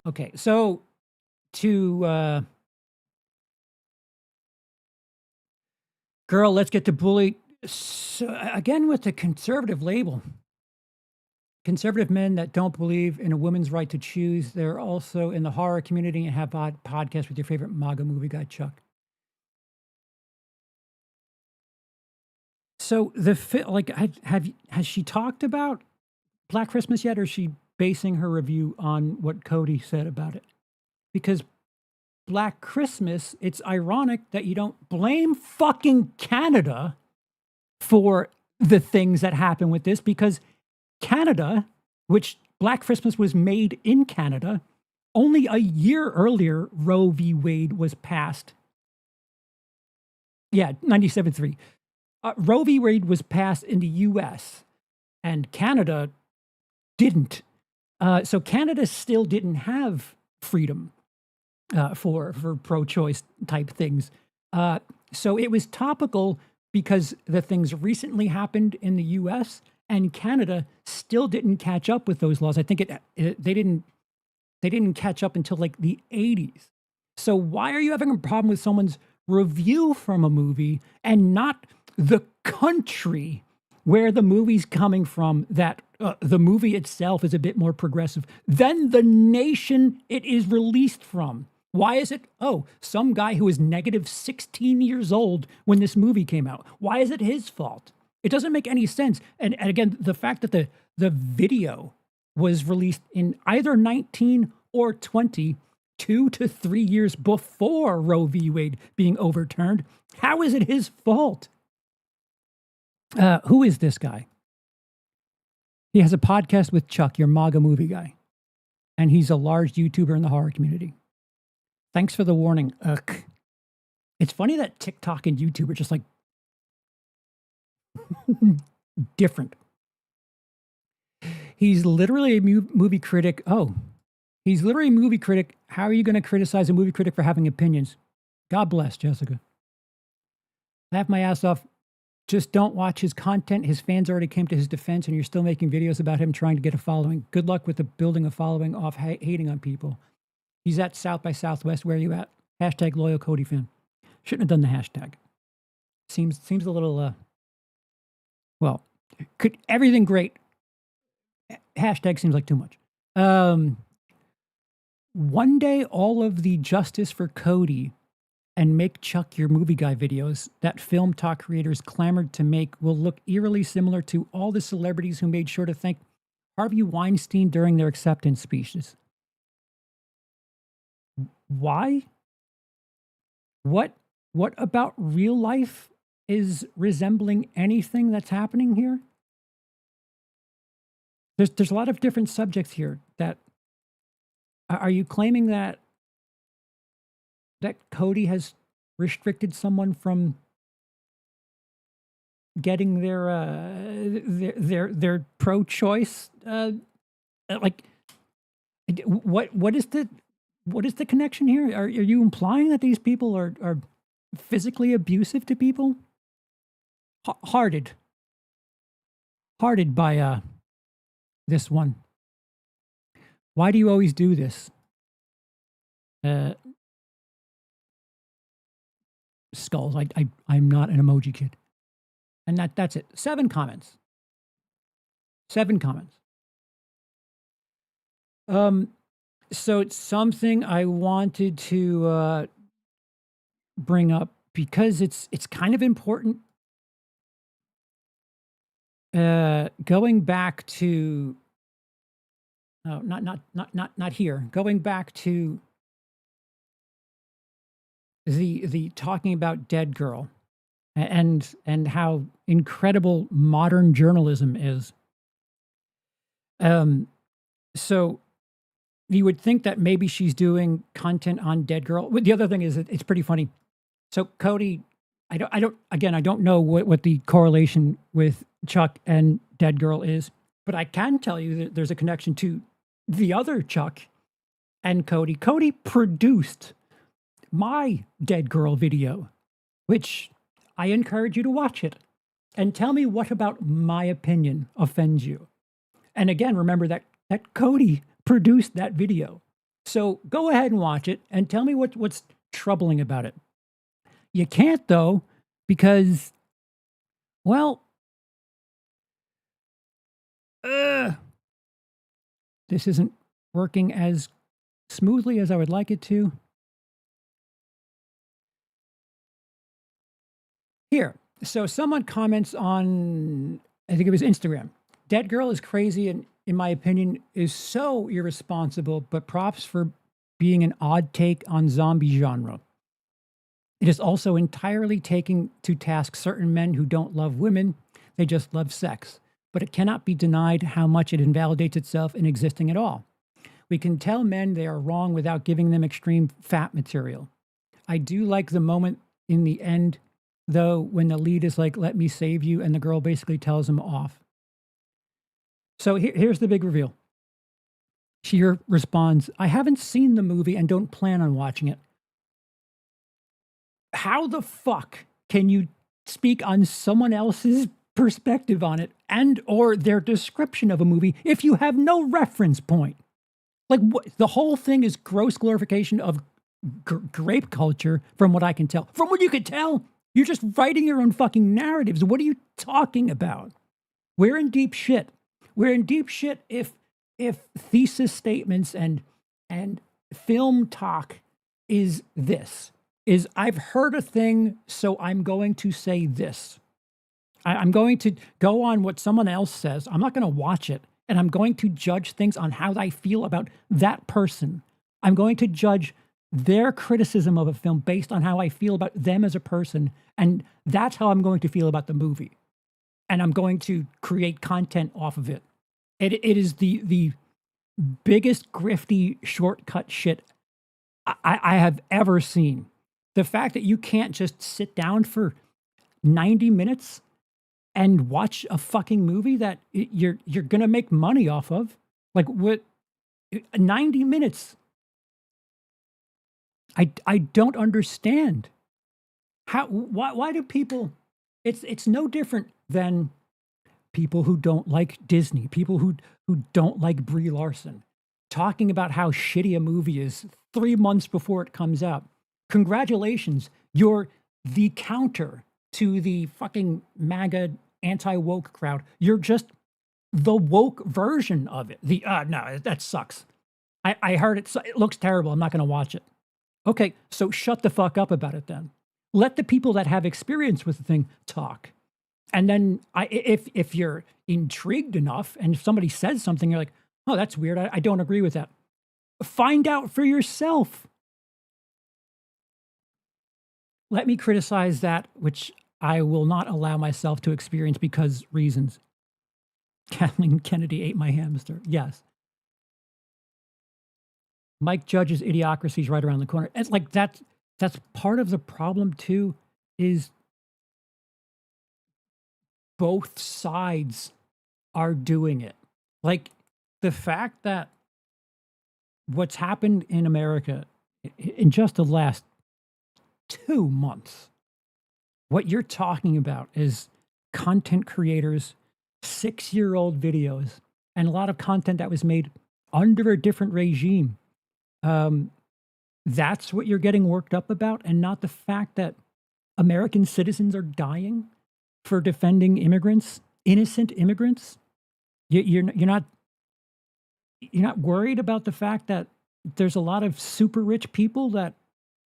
Okay, so to girl, let's get to bully. So, again with the conservative label. Conservative men that don't believe in a woman's right to choose. They're also in the horror community and have podcasts with your favorite MAGA movie guy, Chuck. So has she talked about Black Christmas yet, or is she basing her review on what Cody said about it? Because Black Christmas, it's ironic that you don't blame fucking Canada for the things that happen with this, because Canada, which Black Christmas was made in Canada, only a year earlier, Roe v. Wade was passed. Yeah, 97.3. Roe v. Wade was passed in the U.S., and Canada didn't. So Canada still didn't have freedom for pro-choice type things. So it was topical because the things recently happened in the U.S., and Canada still didn't catch up with those laws. I think they didn't catch up until like the 80s. So why are you having a problem with someone's review from a movie and not the country where the movie's coming from, that the movie itself is a bit more progressive than the nation it is released from? Why is it, some guy who was negative 16 years old when this movie came out? Why is it his fault? It doesn't make any sense. And again, the fact that the video was released in either 19 or 20, 2 to 3 years before Roe v. Wade being overturned, how is it his fault? Who is this guy? He has a podcast with Chuck, your MAGA movie guy. And he's a large YouTuber in the horror community. Thanks for the warning. Ugh. It's funny that TikTok and YouTube are just like different. He's literally a movie critic. Oh, he's literally a movie critic. How are you going to criticize a movie critic for having opinions? God bless, Jessica. Laugh my ass off. Just don't watch his content. His fans already came to his defense, and you're still making videos about him trying to get a following. Good luck with the building a following off hating on people. He's at South by Southwest. Where are you at? Hashtag loyal Cody fan. Shouldn't have done the hashtag. Seems a little, well, everything great. Hashtag seems like too much. One day, all of the justice for Cody and Make Chuck Your Movie Guy videos that Film Talk creators clamored to make will look eerily similar to all the celebrities who made sure to thank Harvey Weinstein during their acceptance speeches. Why? What about real life is resembling anything that's happening here? There's a lot of different subjects here that are you claiming that Cody has restricted someone from getting their pro-choice like what is the connection here? Are you implying that these people are physically abusive to people? Hearted by this one. Why do you always do this? Skulls. I'm not an emoji kid. And that's it. 7 comments. 7 comments. So it's something I wanted to bring up because it's kind of important. Going back to not here. Going back to the talking about Dead Girl and how incredible modern journalism is. So you would think that maybe she's doing content on Dead Girl. The other thing is it's pretty funny. So Cody, I don't know what the correlation with Chuck and Dead Girl is, but I can tell you that there's a connection to the other Chuck and Cody. Cody produced my Dead Girl video, which I encourage you to watch it and tell me what about my opinion offends you. And again, remember that Cody produced that video. So go ahead and watch it and tell me what's troubling about it. You can't though, because, well, this isn't working as smoothly as I would like it to. Here, so someone comments on, I think it was Instagram. Dead Girl is crazy and, in my opinion, is so irresponsible, but props for being an odd take on zombie genre. It is also entirely taking to task certain men who don't love women, they just love sex. But it cannot be denied how much it invalidates itself in existing at all. We can tell men they are wrong without giving them extreme fat material. I do like the moment in the end, though, when the lead is like, let me save you, and the girl basically tells him off. So here's the big reveal. She responds, I haven't seen the movie and don't plan on watching it. How the fuck can you speak on someone else's perspective on it and or their description of a movie if you have no reference point? Like, the whole thing is gross glorification of grape culture, from what I can tell. From what you could tell, you're just writing your own fucking narratives. What are you talking about? We're in deep shit. We're in deep shit if thesis statements and film talk is this. Is I've heard a thing, so I'm going to say this. I'm going to go on what someone else says. I'm not going to watch it. And I'm going to judge things on how I feel about that person. I'm going to judge their criticism of a film based on how I feel about them as a person. And that's how I'm going to feel about the movie. And I'm going to create content off of it. It is the biggest grifty shortcut shit I have ever seen. The fact that you can't just sit down for 90 minutes and watch a fucking movie that you're going to make money off of. Like, what, 90 minutes? I don't understand. Why do people, it's no different than people who don't like Disney, people who don't like Brie Larson, talking about how shitty a movie is 3 months before it comes out. Congratulations, you're the counter to the fucking MAGA anti-woke crowd. You're just the woke version of it. No, that sucks. I heard it looks terrible. I'm not going to watch it. Okay, so shut the fuck up about it then. Let the people that have experience with the thing talk. And then if you're intrigued enough and if somebody says something, you're like, oh, that's weird. I don't agree with that. Find out for yourself. Let me criticize that which I will not allow myself to experience because reasons. Kathleen Kennedy ate my hamster. Yes. Mike Judge's Idiocracy is right around the corner. It's like that's part of the problem too, is both sides are doing it. Like the fact that what's happened in America in just the last 2 months, what you're talking about is content creators, 6-year-old videos, and a lot of content that was made under a different regime. That's what you're getting worked up about, and not the fact that American citizens are dying for defending immigrants, innocent immigrants. You're not worried about the fact that there's a lot of super rich people that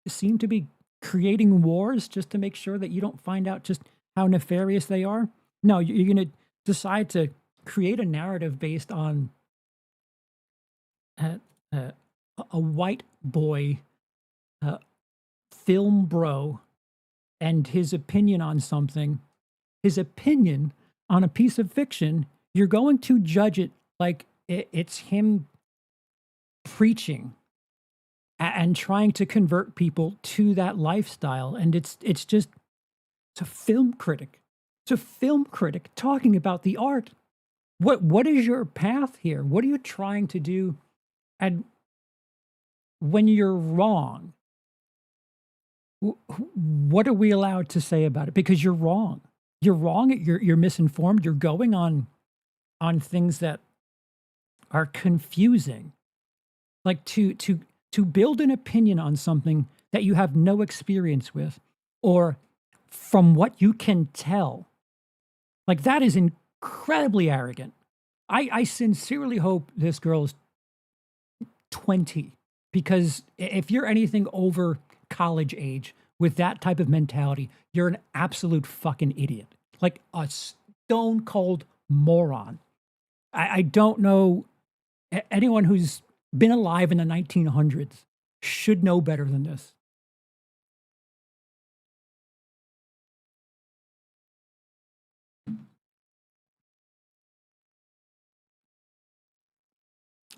seem to be creating wars just to make sure that you don't find out just how nefarious they are. No, you're going to decide to create a narrative based on a white boy film bro and his opinion on something, his opinion on a piece of fiction. You're going to judge it like it's him preaching and trying to convert people to that lifestyle. And it's a film critic. It's a film critic talking about the art. What is your path here? What are you trying to do? And when you're wrong, what are we allowed to say about it? Because you're wrong. You're wrong. You're misinformed. You're going on things that are confusing. Like to build an opinion on something that you have no experience with, or from what you can tell, like that is incredibly arrogant. I sincerely hope this girl is 20, because if you're anything over college age with that type of mentality, you're an absolute fucking idiot. Like a stone cold moron. I don't know anyone who's been alive in the 1900s should know better than this.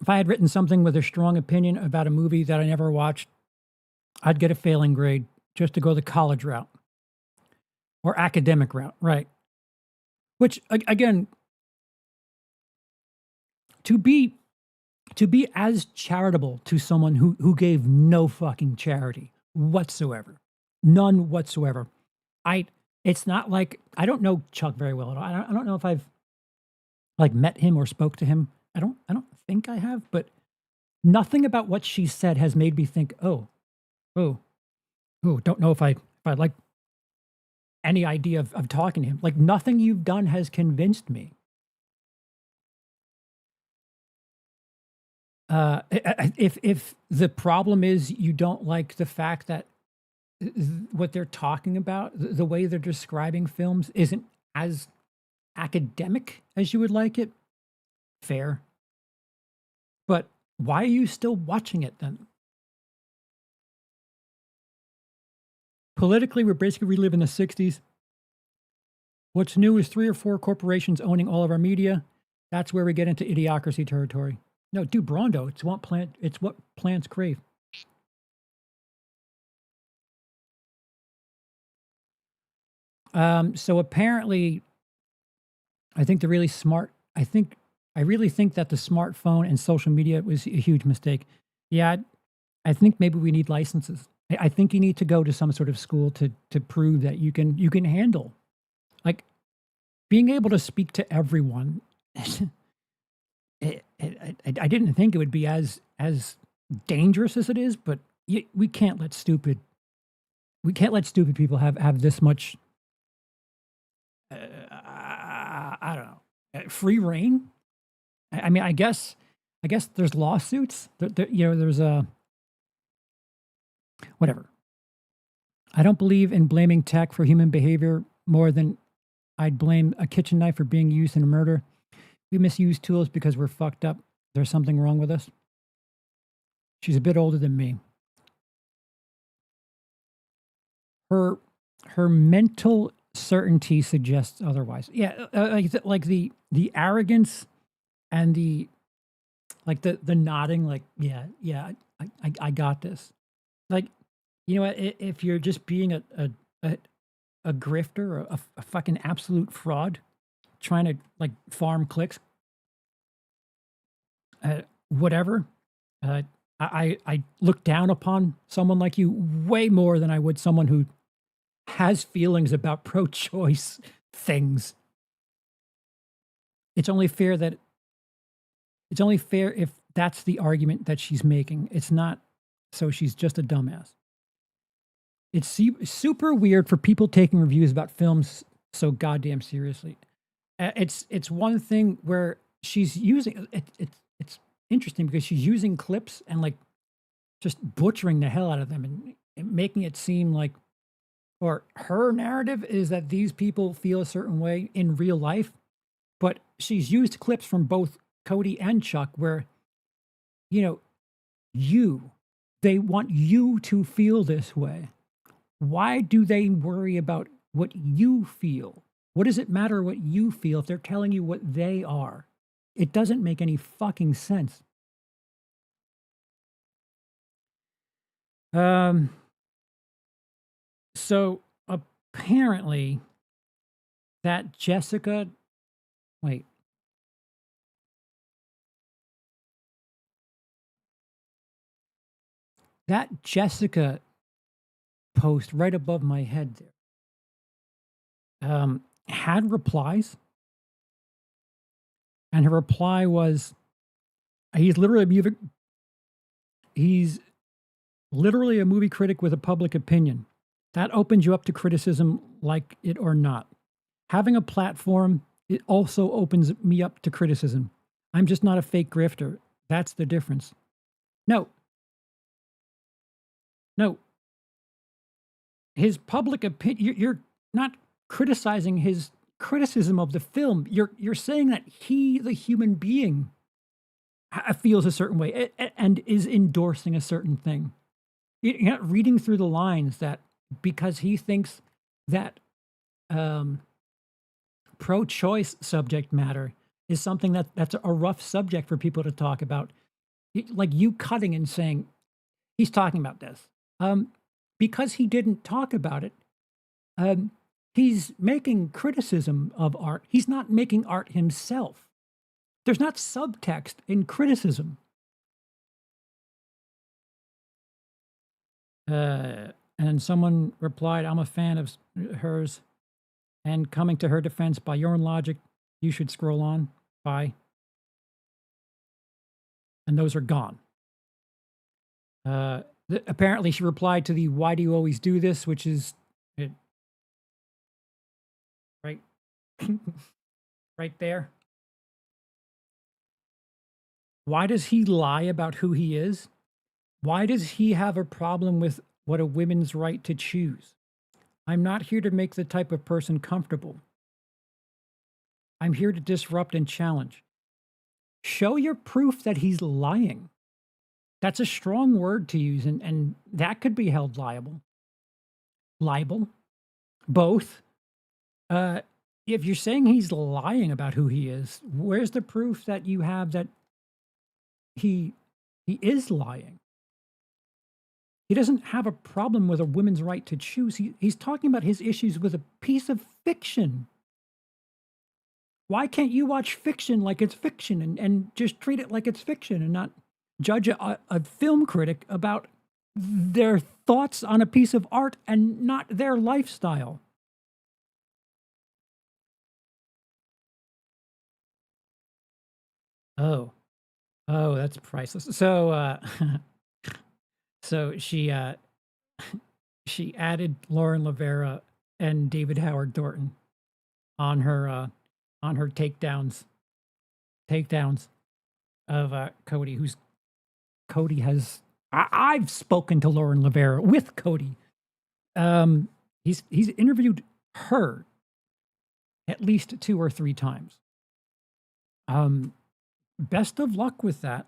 If I had written something with a strong opinion about a movie that I never watched, I'd get a failing grade just to go the college route or academic route, right? Which, again, to be as charitable to someone who gave no fucking charity whatsoever, none whatsoever. It's not like, I don't know Chuck very well at all. I don't know if I've like met him or spoke to him. I don't think I have, but nothing about what she said has made me think, don't know if I like any idea of talking to him. Like nothing you've done has convinced me. If the problem is you don't like the fact that what they're talking about, the way they're describing films isn't as academic as you would like it, fair. But why are you still watching it then? Politically, we're basically reliving the 60s. What's new is 3 or 4 corporations owning all of our media. That's where we get into idiocracy territory. No, do Brondo. It's what plants crave. So apparently, I really think that the smartphone and social media was a huge mistake. Yeah, I think maybe we need licenses. I think you need to go to some sort of school to prove that you can handle, like, being able to speak to everyone. I didn't think it would be as dangerous as it is, but we can't let stupid people have this much. I don't know, free reign. I mean, I guess there's lawsuits. There's a whatever. I don't believe in blaming tech for human behavior more than I'd blame a kitchen knife for being used in a murder. We misuse tools because we're fucked up. There's something wrong with us. She's a bit older than me. Her mental certainty suggests otherwise. Yeah, like the arrogance and the nodding, like, yeah, I got this. Like, you know what? If you're just being a grifter, a fucking absolute fraud, trying to like farm clicks, whatever. I look down upon someone like you way more than I would someone who has feelings about pro-choice things. It's only fair if that's the argument that she's making. It's not so she's just a dumbass. It's super weird for people taking reviews about films so goddamn seriously. It's one thing where she's using it's interesting because she's using clips and like just butchering the hell out of them and making it seem like, or her narrative is that these people feel a certain way in real life, but she's used clips from both Cody and Chuck where, you know, they want you to feel this way. Why do they worry about what you feel? What does it matter what you feel if they're telling you what they are? It doesn't make any fucking sense. So apparently that Jessica post right above my head there had replies, and her reply was, he's literally a movie critic with a public opinion. That opens you up to criticism, like it or not. Having a platform, it also opens me up to criticism. I'm just not a fake grifter. That's the difference. No. His public opinion, you're not criticizing his criticism of the film. You're saying that he, the human being, feels a certain way and is endorsing a certain thing. You're not reading through the lines that because he thinks that pro-choice subject matter is something that's a rough subject for people to talk about. Like you cutting and saying, he's talking about this. Because he didn't talk about it, he's making criticism of art. He's not making art himself. There's not subtext in criticism. And someone replied, I'm a fan of hers, and coming to her defense, by your own logic, you should scroll on. Bye. And those are gone. Apparently, she replied to the "Why do you always do this?" which is right, right there. Why does he lie about who he is? Why does he have a problem with what a woman's right to choose? I'm not here to make the type of person comfortable. I'm here to disrupt and challenge. Show your proof that he's lying. That's a strong word to use, and that could be held liable. Libel. Both. If you're saying he's lying about who he is, where's the proof that you have that he is lying? He doesn't have a problem with a woman's right to choose. He's talking about his issues with a piece of fiction. Why can't you watch fiction like it's fiction and just treat it like it's fiction and not judge a film critic about their thoughts on a piece of art and not their lifestyle? Oh, that's priceless. So, so she added Lauren Lavera and David Howard Thornton on her takedowns of Cody, who's Cody has. I've spoken to Lauren Lavera with Cody. He's interviewed her at least 2 or 3 times. Best of luck with that.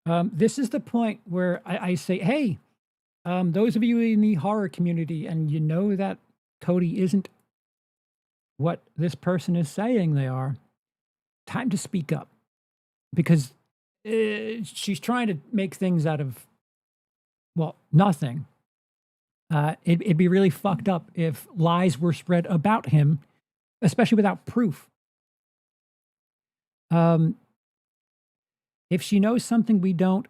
This is the point where I say, hey, those of you in the horror community, and you know that Cody isn't what this person is saying they are, time to speak up. Because she's trying to make things out of, well, nothing. It'd be really fucked up if lies were spread about him, especially without proof. If she knows something we don't,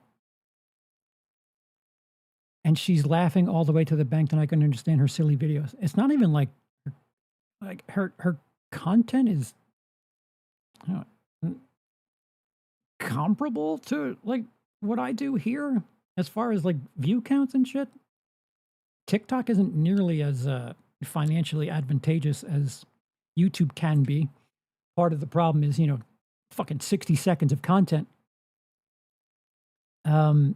and she's laughing all the way to the bank, then I can understand her silly videos. It's not even like her content is comparable to like what I do here as far as like view counts and shit. TikTok isn't nearly as financially advantageous as YouTube can be. Part of the problem is, fucking 60 seconds of content. I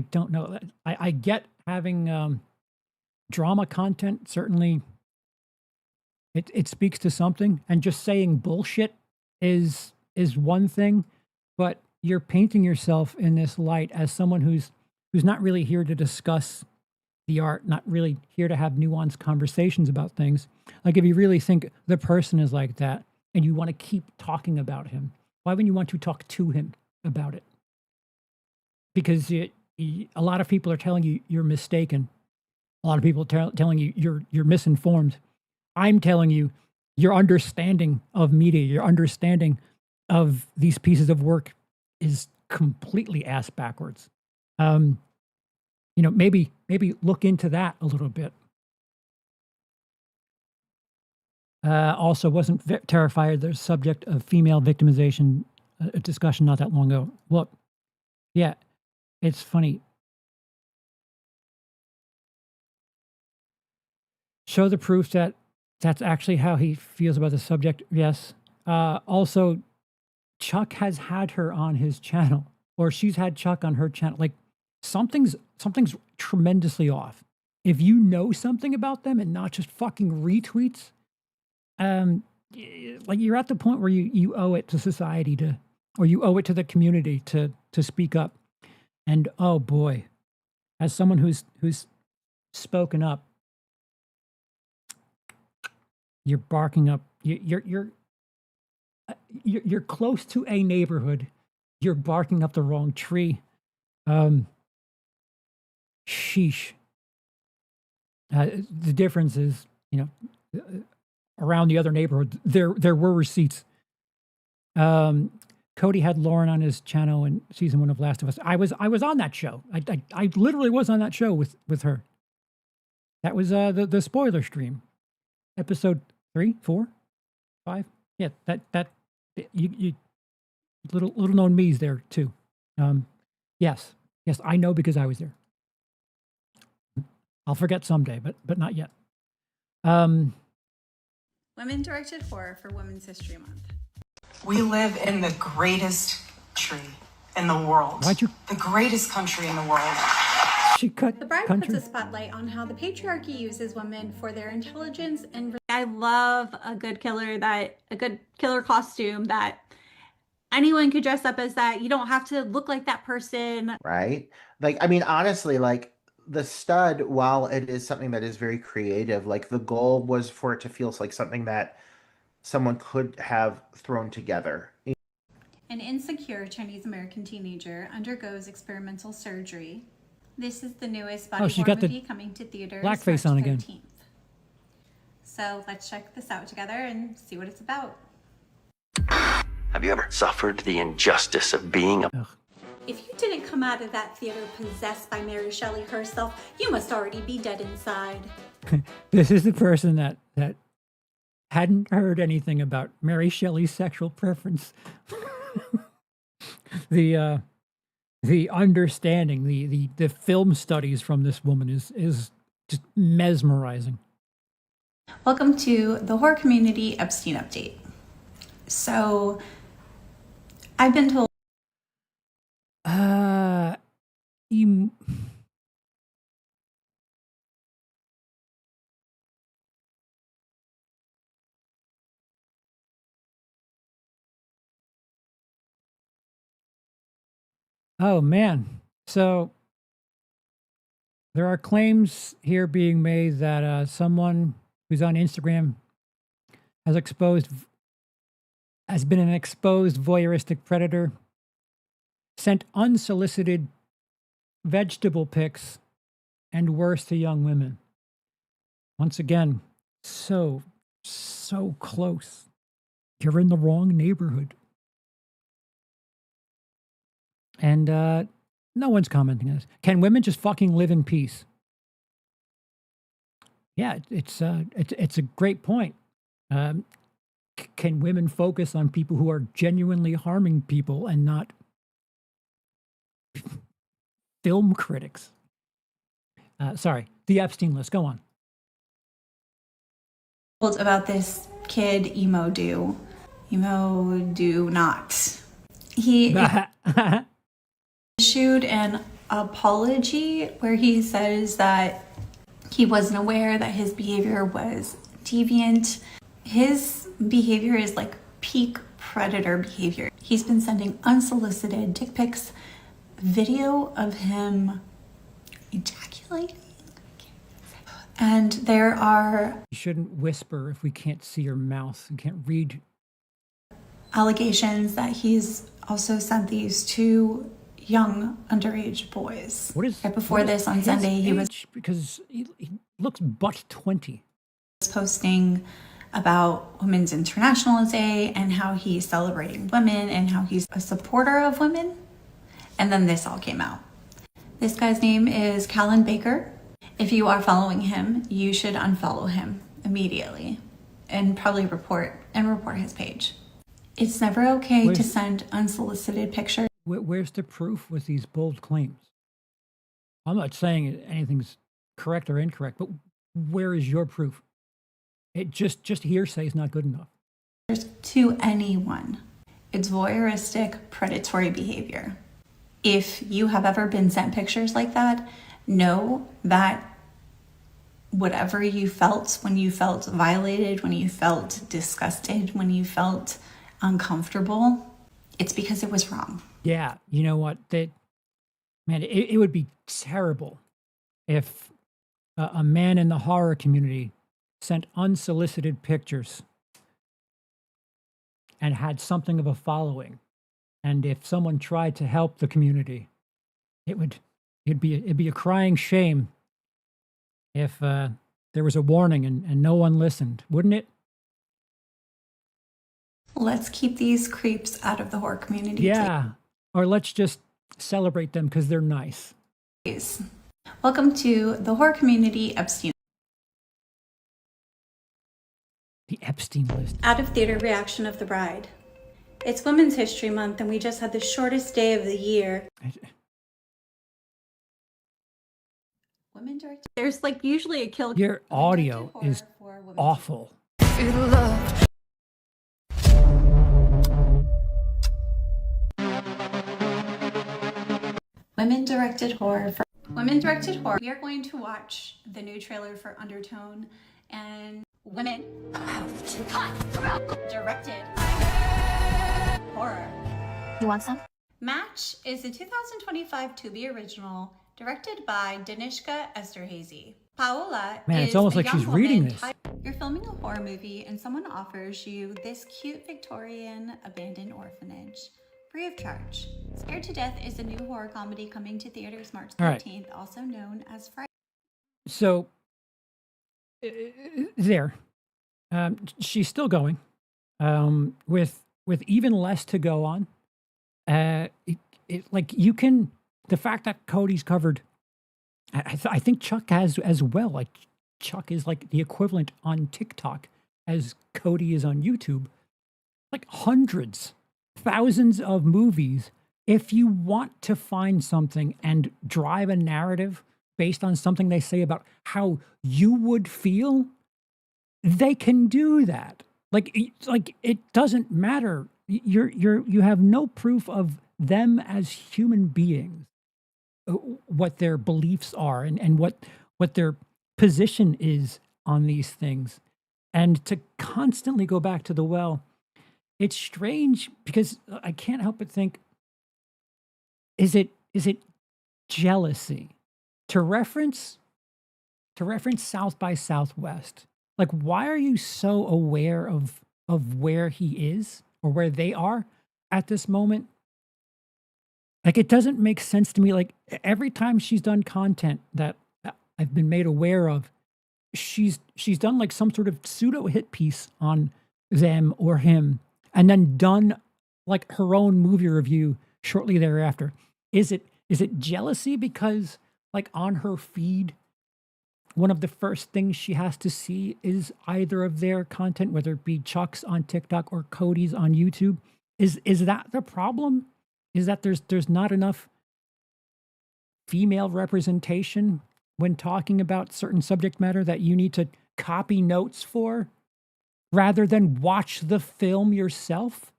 don't know. I get having drama content. Certainly, it speaks to something, and just saying bullshit is one thing. But you're painting yourself in this light as someone who's not really here to discuss the art, not really here to have nuanced conversations about things. Like, if you really think the person is like that, and you want to keep talking about him, why wouldn't you want to talk to him about it? Because a lot of people are telling you you're mistaken. A lot of people telling you you're misinformed. I'm telling you your understanding of media, your understanding of these pieces of work is completely ass backwards. Maybe look into that a little bit. Also, wasn't terrified the subject of female victimization, a discussion not that long ago. Look, yeah. It's funny. Show the proof that that's actually how he feels about the subject. Yes. Also, Chuck has had her on his channel, or she's had Chuck on her channel. Like, something's tremendously off. If you know something about them and not just fucking retweets, like, you're at the point where you owe it to society or you owe it to the community to speak up. And oh boy, as someone who's spoken up, you're barking up. You're close to a neighborhood. You're barking up the wrong tree. Sheesh. The difference is, around the other neighborhood, there were receipts. Cody had Lauren on his channel in season 1 of Last of Us. I was on that show. I literally was on that show with her. That was the spoiler stream, episode 3, 4, 5. Yeah, that you little known me's there too. Yes, I know because I was there. I'll forget someday, but not yet. Women-directed horror for Women's History Month. We live in the greatest country in the world. The greatest country in the world. She cut The Bride country. puts a spotlight on how the patriarchy uses women for their intelligence and... I love a good killer costume that anyone could dress up as that. You don't have to look like that person. Right? Like, I mean, honestly, like, the stud, while it is something that is very creative, like, the goal was for it to feel like something that someone could have thrown together. An insecure Chinese-American teenager undergoes experimental surgery. This is the newest body she horror got the movie coming to theaters blackface March on again. 13th. So let's check this out together and see what it's about. Have you ever suffered the injustice of being a... If you didn't come out of that theater possessed by Mary Shelley herself, you must already be dead inside. This is the person that hadn't heard anything about Mary Shelley's sexual preference. The understanding, the film studies from this woman is just mesmerizing. Welcome to the horror community Epstein update. So, I've been told. You. Oh man. So There are claims here being made that someone who's on Instagram has been an exposed voyeuristic predator, sent unsolicited vegetable pics, and worse to young women. Once again, so close. You're in the wrong neighborhood. And no one's commenting on this. Can women just fucking live in peace? Yeah, it's a great point. Can women focus on people who are genuinely harming people and not film critics? Sorry, the Epstein list. Go on. About this kid, Emo Do Not. He issued an apology where he says that he wasn't aware that his behavior was deviant. His behavior is like peak predator behavior. He's been sending unsolicited dick pics, video of him ejaculating. And there are... You shouldn't whisper if we can't see your mouth and can't read. Allegations that he's also sent these to young underage boys. What is... Right before this on Sunday, he was... Because he looks but 20. Posting about Women's International Day and how he's celebrating women and how he's a supporter of women. And then this all came out. This guy's name is Callan Baker. If you are following him, you should unfollow him immediately and probably report his page. It's never okay to send unsolicited pictures. Where's the proof with these bold claims? I'm not saying anything's correct or incorrect, but where is your proof? It just hearsay is not good enough. To anyone. It's voyeuristic, predatory behavior. If you have ever been sent pictures like that, know that whatever you felt when you felt violated, when you felt disgusted, when you felt uncomfortable, it's because it was wrong. Yeah, you know what? It would be terrible if a man in the horror community sent unsolicited pictures and had something of a following. And if someone tried to help the community, it'd be a crying shame if there was a warning and no one listened, wouldn't it? Let's keep these creeps out of the horror community. Yeah, or let's just celebrate them because they're nice. Please. Welcome to the horror community Epstein. The Epstein list. Out of theater reaction of The Bride. It's Women's History Month and we just had the shortest day of the year. There's like usually a kill. Your audio is awful. Women-directed horror. We are going to watch the new trailer for Undertone and women directed horror. You want some? Match is a 2025 Tubi original directed by Danishka Esterhazy. Paola it's almost like she's reading this. You're filming a horror movie and someone offers you this cute Victorian abandoned orphanage free of charge. Scared to Death is a new horror comedy coming to theaters March 13th, also known as Friday. So, she's still going, with even less to go on. The fact that Cody's covered, I think Chuck has as well. Like Chuck is like the equivalent on TikTok as Cody is on YouTube. Like hundreds, thousands of movies. If you want to find something and drive a narrative based on something they say about how you would feel, they can do that. Like it doesn't matter. You have no proof of them as human beings, what their beliefs are and what their position is on these things. And to constantly go back to the well, it's strange because I can't help but think, is it jealousy to reference South by Southwest. Like, why are you so aware of where he is or where they are at this moment? Like, it doesn't make sense to me. Like, every time she's done content that I've been made aware of, she's done like some sort of pseudo hit piece on them or him, and then done like her own movie review shortly thereafter. Is it jealousy because like on her feed, one of the first things she has to see is either of their content, whether it be Chuck's on TikTok or Cody's on YouTube? Is that the problem? Is that there's not enough female representation when talking about certain subject matter that you need to copy notes for rather than watch the film yourself?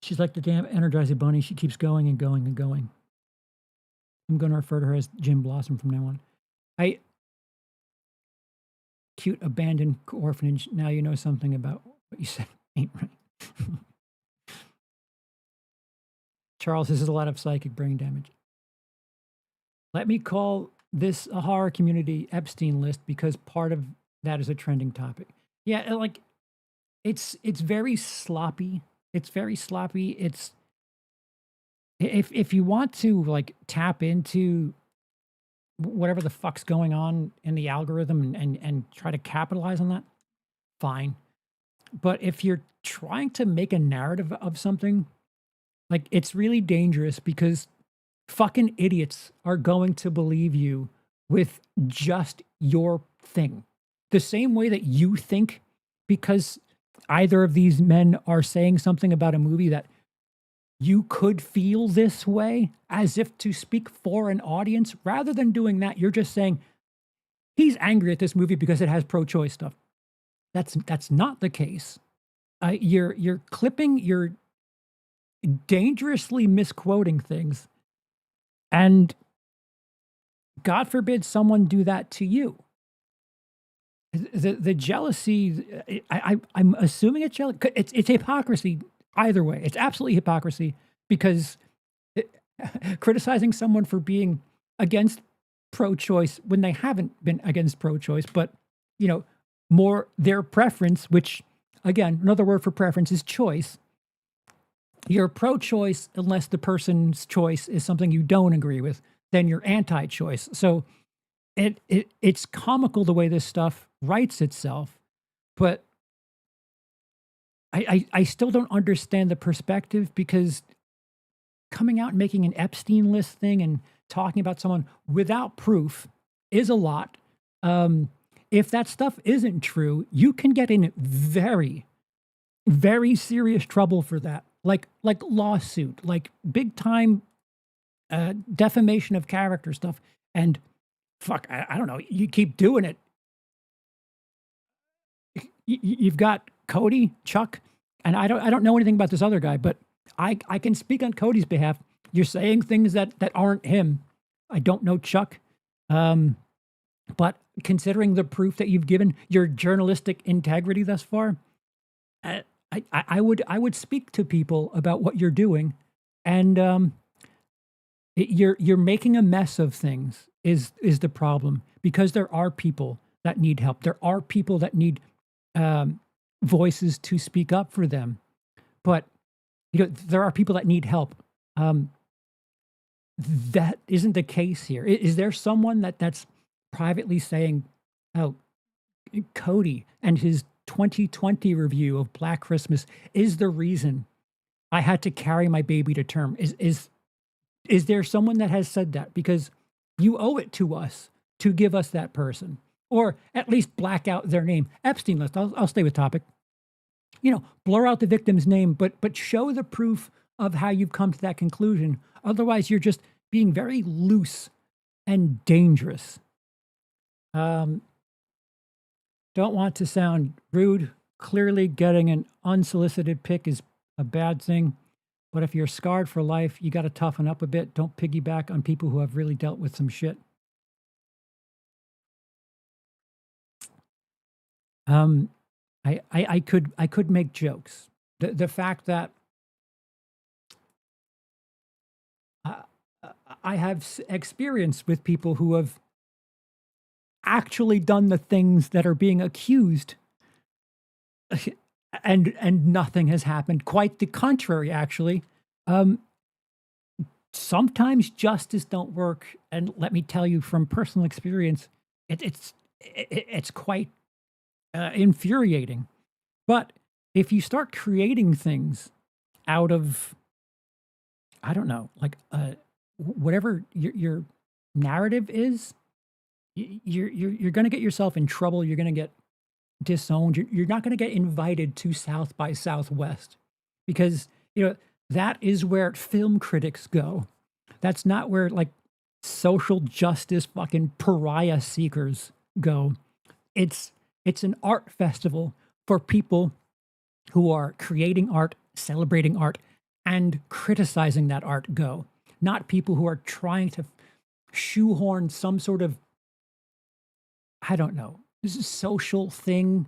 She's like the damn Energizer Bunny. She keeps going and going and going. I'm going to refer to her as Jim Blossom from now on. Cute abandoned orphanage. Now you know something about what you said ain't right. Charles, this is a lot of psychic brain damage. Let me call this a horror community Epstein list because part of that is a trending topic. Yeah, like it's very sloppy. It's very sloppy. It's if you want to like tap into whatever the fuck's going on in the algorithm and try to capitalize on that, fine. But if you're trying to make a narrative of something, like it's really dangerous because fucking idiots are going to believe you with just your thing. The same way that you think because either of these men are saying something about a movie that you could feel this way as if to speak for an audience. Rather than doing that, you're just saying, he's angry at this movie because it has pro-choice stuff. That's not the case. You're clipping, you're dangerously misquoting things. And God forbid someone do that to you. The jealousy, I'm assuming it's jealousy. It's hypocrisy either way. It's absolutely hypocrisy because criticizing someone for being against pro-choice when they haven't been against pro-choice, but, you know, more their preference, which, again, another word for preference is choice. You're pro-choice unless the person's choice is something you don't agree with, then you're anti-choice. So it's comical the way this stuff writes itself, but I still don't understand the perspective because coming out and making an Epstein list thing and talking about someone without proof is a lot. If that stuff isn't true, you can get in very, very serious trouble for that. Like lawsuit, like big time defamation of character stuff. And fuck, I don't know, you keep doing it. You've got Cody, Chuck, and I don't know anything about this other guy, but I can speak on Cody's behalf. You're saying things that aren't him. I don't know Chuck, but considering the proof that you've given, your journalistic integrity thus far, I would speak to people about what you're doing, and you're making a mess of things is the problem, because there are people that need help. There are people that need voices to speak up for them, but you know there are people that need help. That isn't the case here. Is there someone that's privately saying, "Oh, Cody and his 2020 review of Black Christmas is the reason I had to carry my baby to term"? Is there someone that has said that? Because you owe it to us to give us that person, or at least black out their name. Epstein list. I'll stay with topic. You know, blur out the victim's name, but show the proof of how you've come to that conclusion. Otherwise, you're just being very loose and dangerous. Don't want to sound rude. Clearly, getting an unsolicited pic is a bad thing. But if you're scarred for life, you got to toughen up a bit. Don't piggyback on people who have really dealt with some shit. I could make jokes. The fact that I have experience with people who have actually done the things that are being accused, and nothing has happened. Quite the contrary, actually. Sometimes justice don't work, and let me tell you from personal experience, it's quite infuriating. But if you start creating things out of, I don't know, like whatever your narrative is, you're going to get yourself in trouble. You're going to get disowned. You're not going to get invited to South by Southwest, because that is where film critics go. That's not where like social justice fucking pariah seekers go. It's an art festival for people who are creating art, celebrating art, and criticizing that art go. Not people who are trying to shoehorn some sort of, I don't know, this is social thing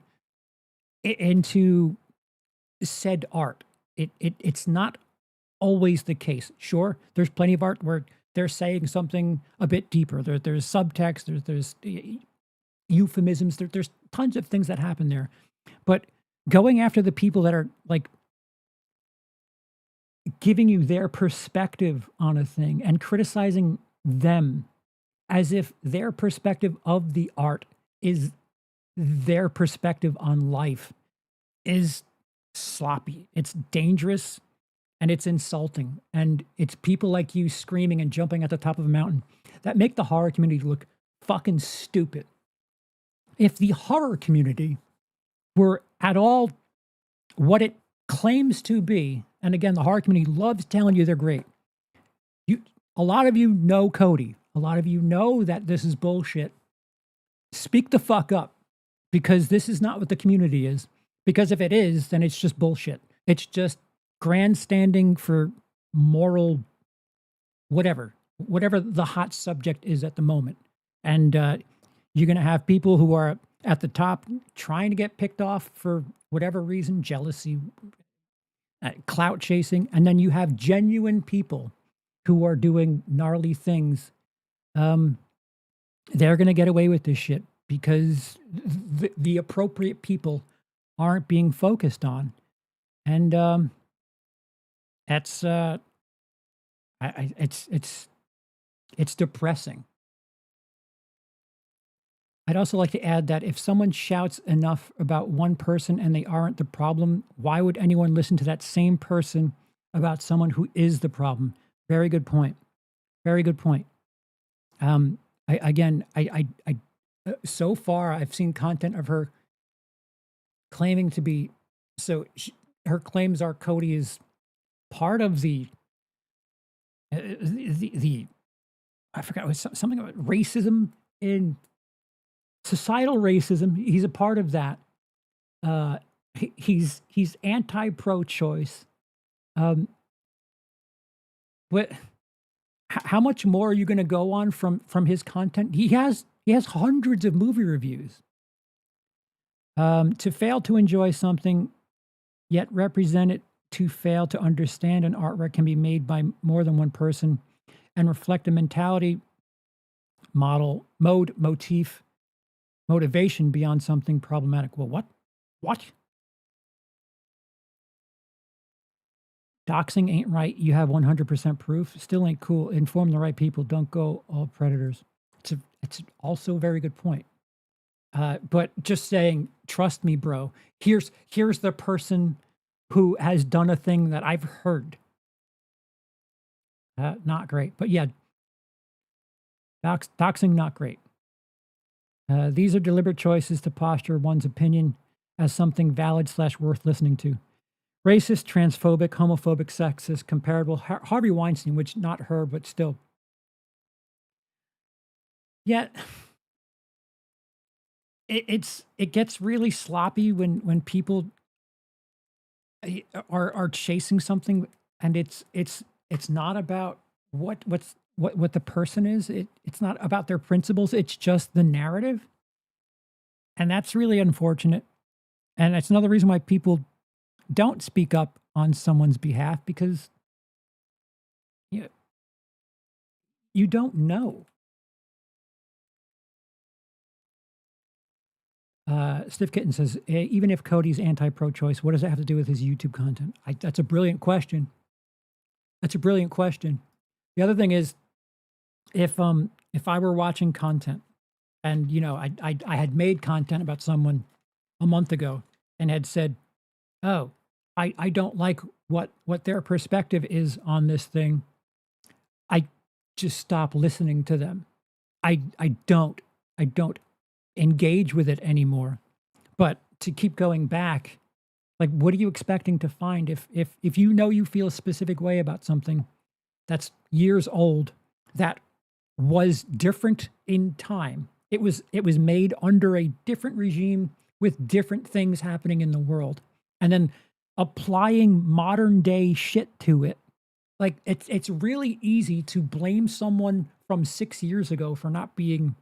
into said art. It's not always the case. Sure, there's plenty of art where they're saying something a bit deeper. There's subtext, there's euphemisms, there's tons of things that happen there. But going after the people that are like giving you their perspective on a thing and criticizing them as if their perspective of the art is their perspective on life is sloppy. It's dangerous and it's insulting. And it's people like you screaming and jumping at the top of a mountain that make the horror community look fucking stupid. If the horror community were at all what it claims to be, and again, the horror community loves telling you they're great. A lot of you know Cody. A lot of you know that this is bullshit. Speak the fuck up, because this is not what the community is. Because if it is, then it's just bullshit. It's just grandstanding for moral whatever the hot subject is at the moment. And you're going to have people who are at the top trying to get picked off for whatever reason, jealousy, clout chasing. And then you have genuine people who are doing gnarly things. They're going to get away with this shit because the appropriate people aren't being focused on. And that's it's depressing. I'd also like to add that if someone shouts enough about one person and they aren't the problem, why would anyone listen to that same person about someone who is the problem? Very good point. Very good point. So far I've seen content of her claiming to be, her claims are Cody is part of the I forgot, it was something about racism in societal racism. He's a part of that. He's anti-pro-choice. What? How much more are you going to go on from his content? He has hundreds of movie reviews. To fail to enjoy something, yet represent it, to fail to understand an artwork can be made by more than one person and reflect a mentality, motivation beyond something problematic. Well, what? Doxing ain't right. You have 100% proof. Still ain't cool. Inform the right people. Don't go all predators. It's also a very good point. But just saying, trust me, bro. Here's the person who has done a thing that I've heard. Not great. But yeah, doxing, not great. These are deliberate choices to posture one's opinion as something valid / worth listening to. Racist, transphobic, homophobic, sexist, comparable. Harvey Weinstein, which not her, but still. Yet, it gets really sloppy when people are chasing something, and it's not about what the person is. It's not about their principles. It's just the narrative, and that's really unfortunate. And that's another reason why people don't speak up on someone's behalf, because you don't know. Stiff Kitten says, even if Cody's anti-pro-choice, what does that have to do with his YouTube content? That's a brilliant question. That's a brilliant question. The other thing is, if I were watching content and, you know, I had made content about someone a month ago and had said, oh, I don't like what their perspective is on this thing, I just stop listening to them. I don't engage with it anymore. But to keep going back, like, what are you expecting to find if you know you feel a specific way about something that's years old, that was different in time? It was made under a different regime with different things happening in the world, and then applying modern day shit to it. Like, it's really easy to blame someone from 6 years ago for not being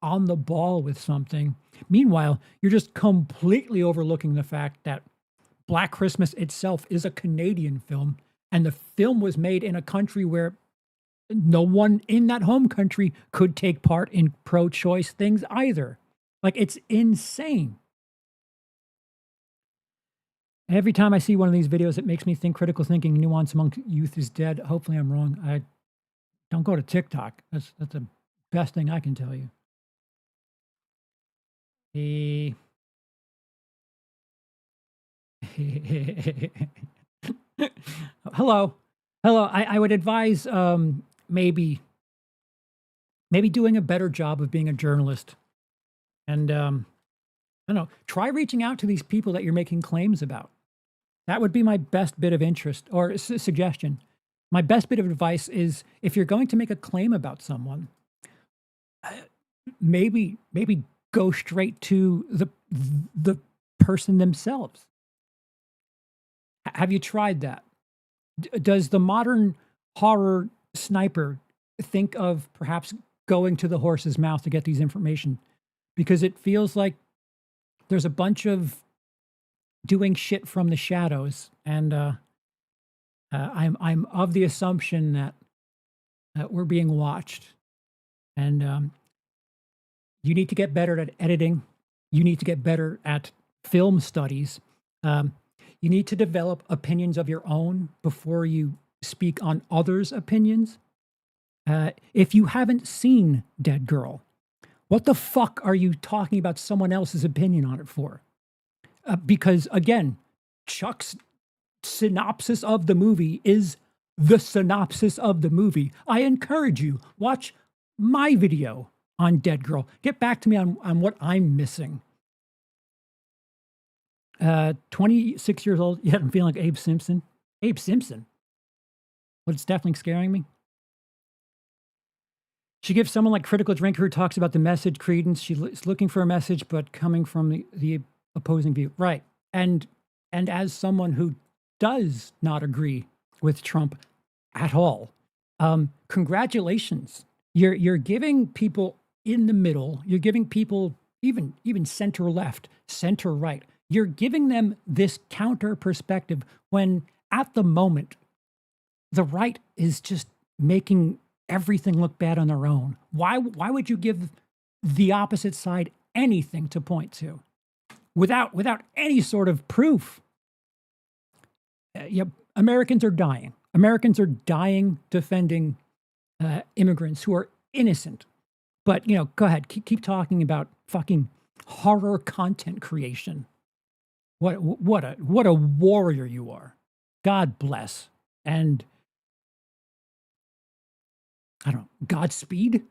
on the ball with something. Meanwhile, you're just completely overlooking the fact that Black Christmas itself is a Canadian film, and the film was made in a country where no one in that home country could take part in pro-choice things either. Like, it's insane. Every time I see one of these videos, it makes me think critical thinking, nuance among youth is dead. Hopefully I'm wrong. I don't go to TikTok. That's the best thing I can tell you. Hello. I would advise maybe doing a better job of being a journalist, and I don't know, try reaching out to these people that you're making claims about. That would be my best bit of interest or suggestion. My best bit of advice is, if you're going to make a claim about someone, maybe go straight to the person themselves. Have you tried that? Does the modern horror sniper think of perhaps going to the horse's mouth to get these information? Because it feels like there's a bunch of doing shit from the shadows, and I'm of the assumption that we're being watched, and you need to get better at editing. You need to get better at film studies. You need to develop opinions of your own before you speak on others' opinions. If you haven't seen Dead Girl, what the fuck are you talking about someone else's opinion on it for? Because, again, Chuck's synopsis of the movie is the synopsis of the movie. I encourage you, watch my video on Dead Girl. Get back to me on what I'm missing. 26 years old, yet I'm feeling like Abe Simpson. Abe Simpson? But it's definitely scaring me. She gives someone like Critical Drinker, who talks about the message credence. She's looking for a message, but coming from the opposing view. Right. And as someone who does not agree with Trump at all, congratulations. You're giving people in the middle, you're giving people even center left, center right, you're giving them this counter perspective when at the moment the right is just making everything look bad on their own. Why would you give the opposite side anything to point to without any sort of proof? Americans are dying. Americans are dying defending immigrants who are innocent. But, go ahead, keep talking about fucking horror content creation. What a warrior you are. God bless. And I don't know, Godspeed?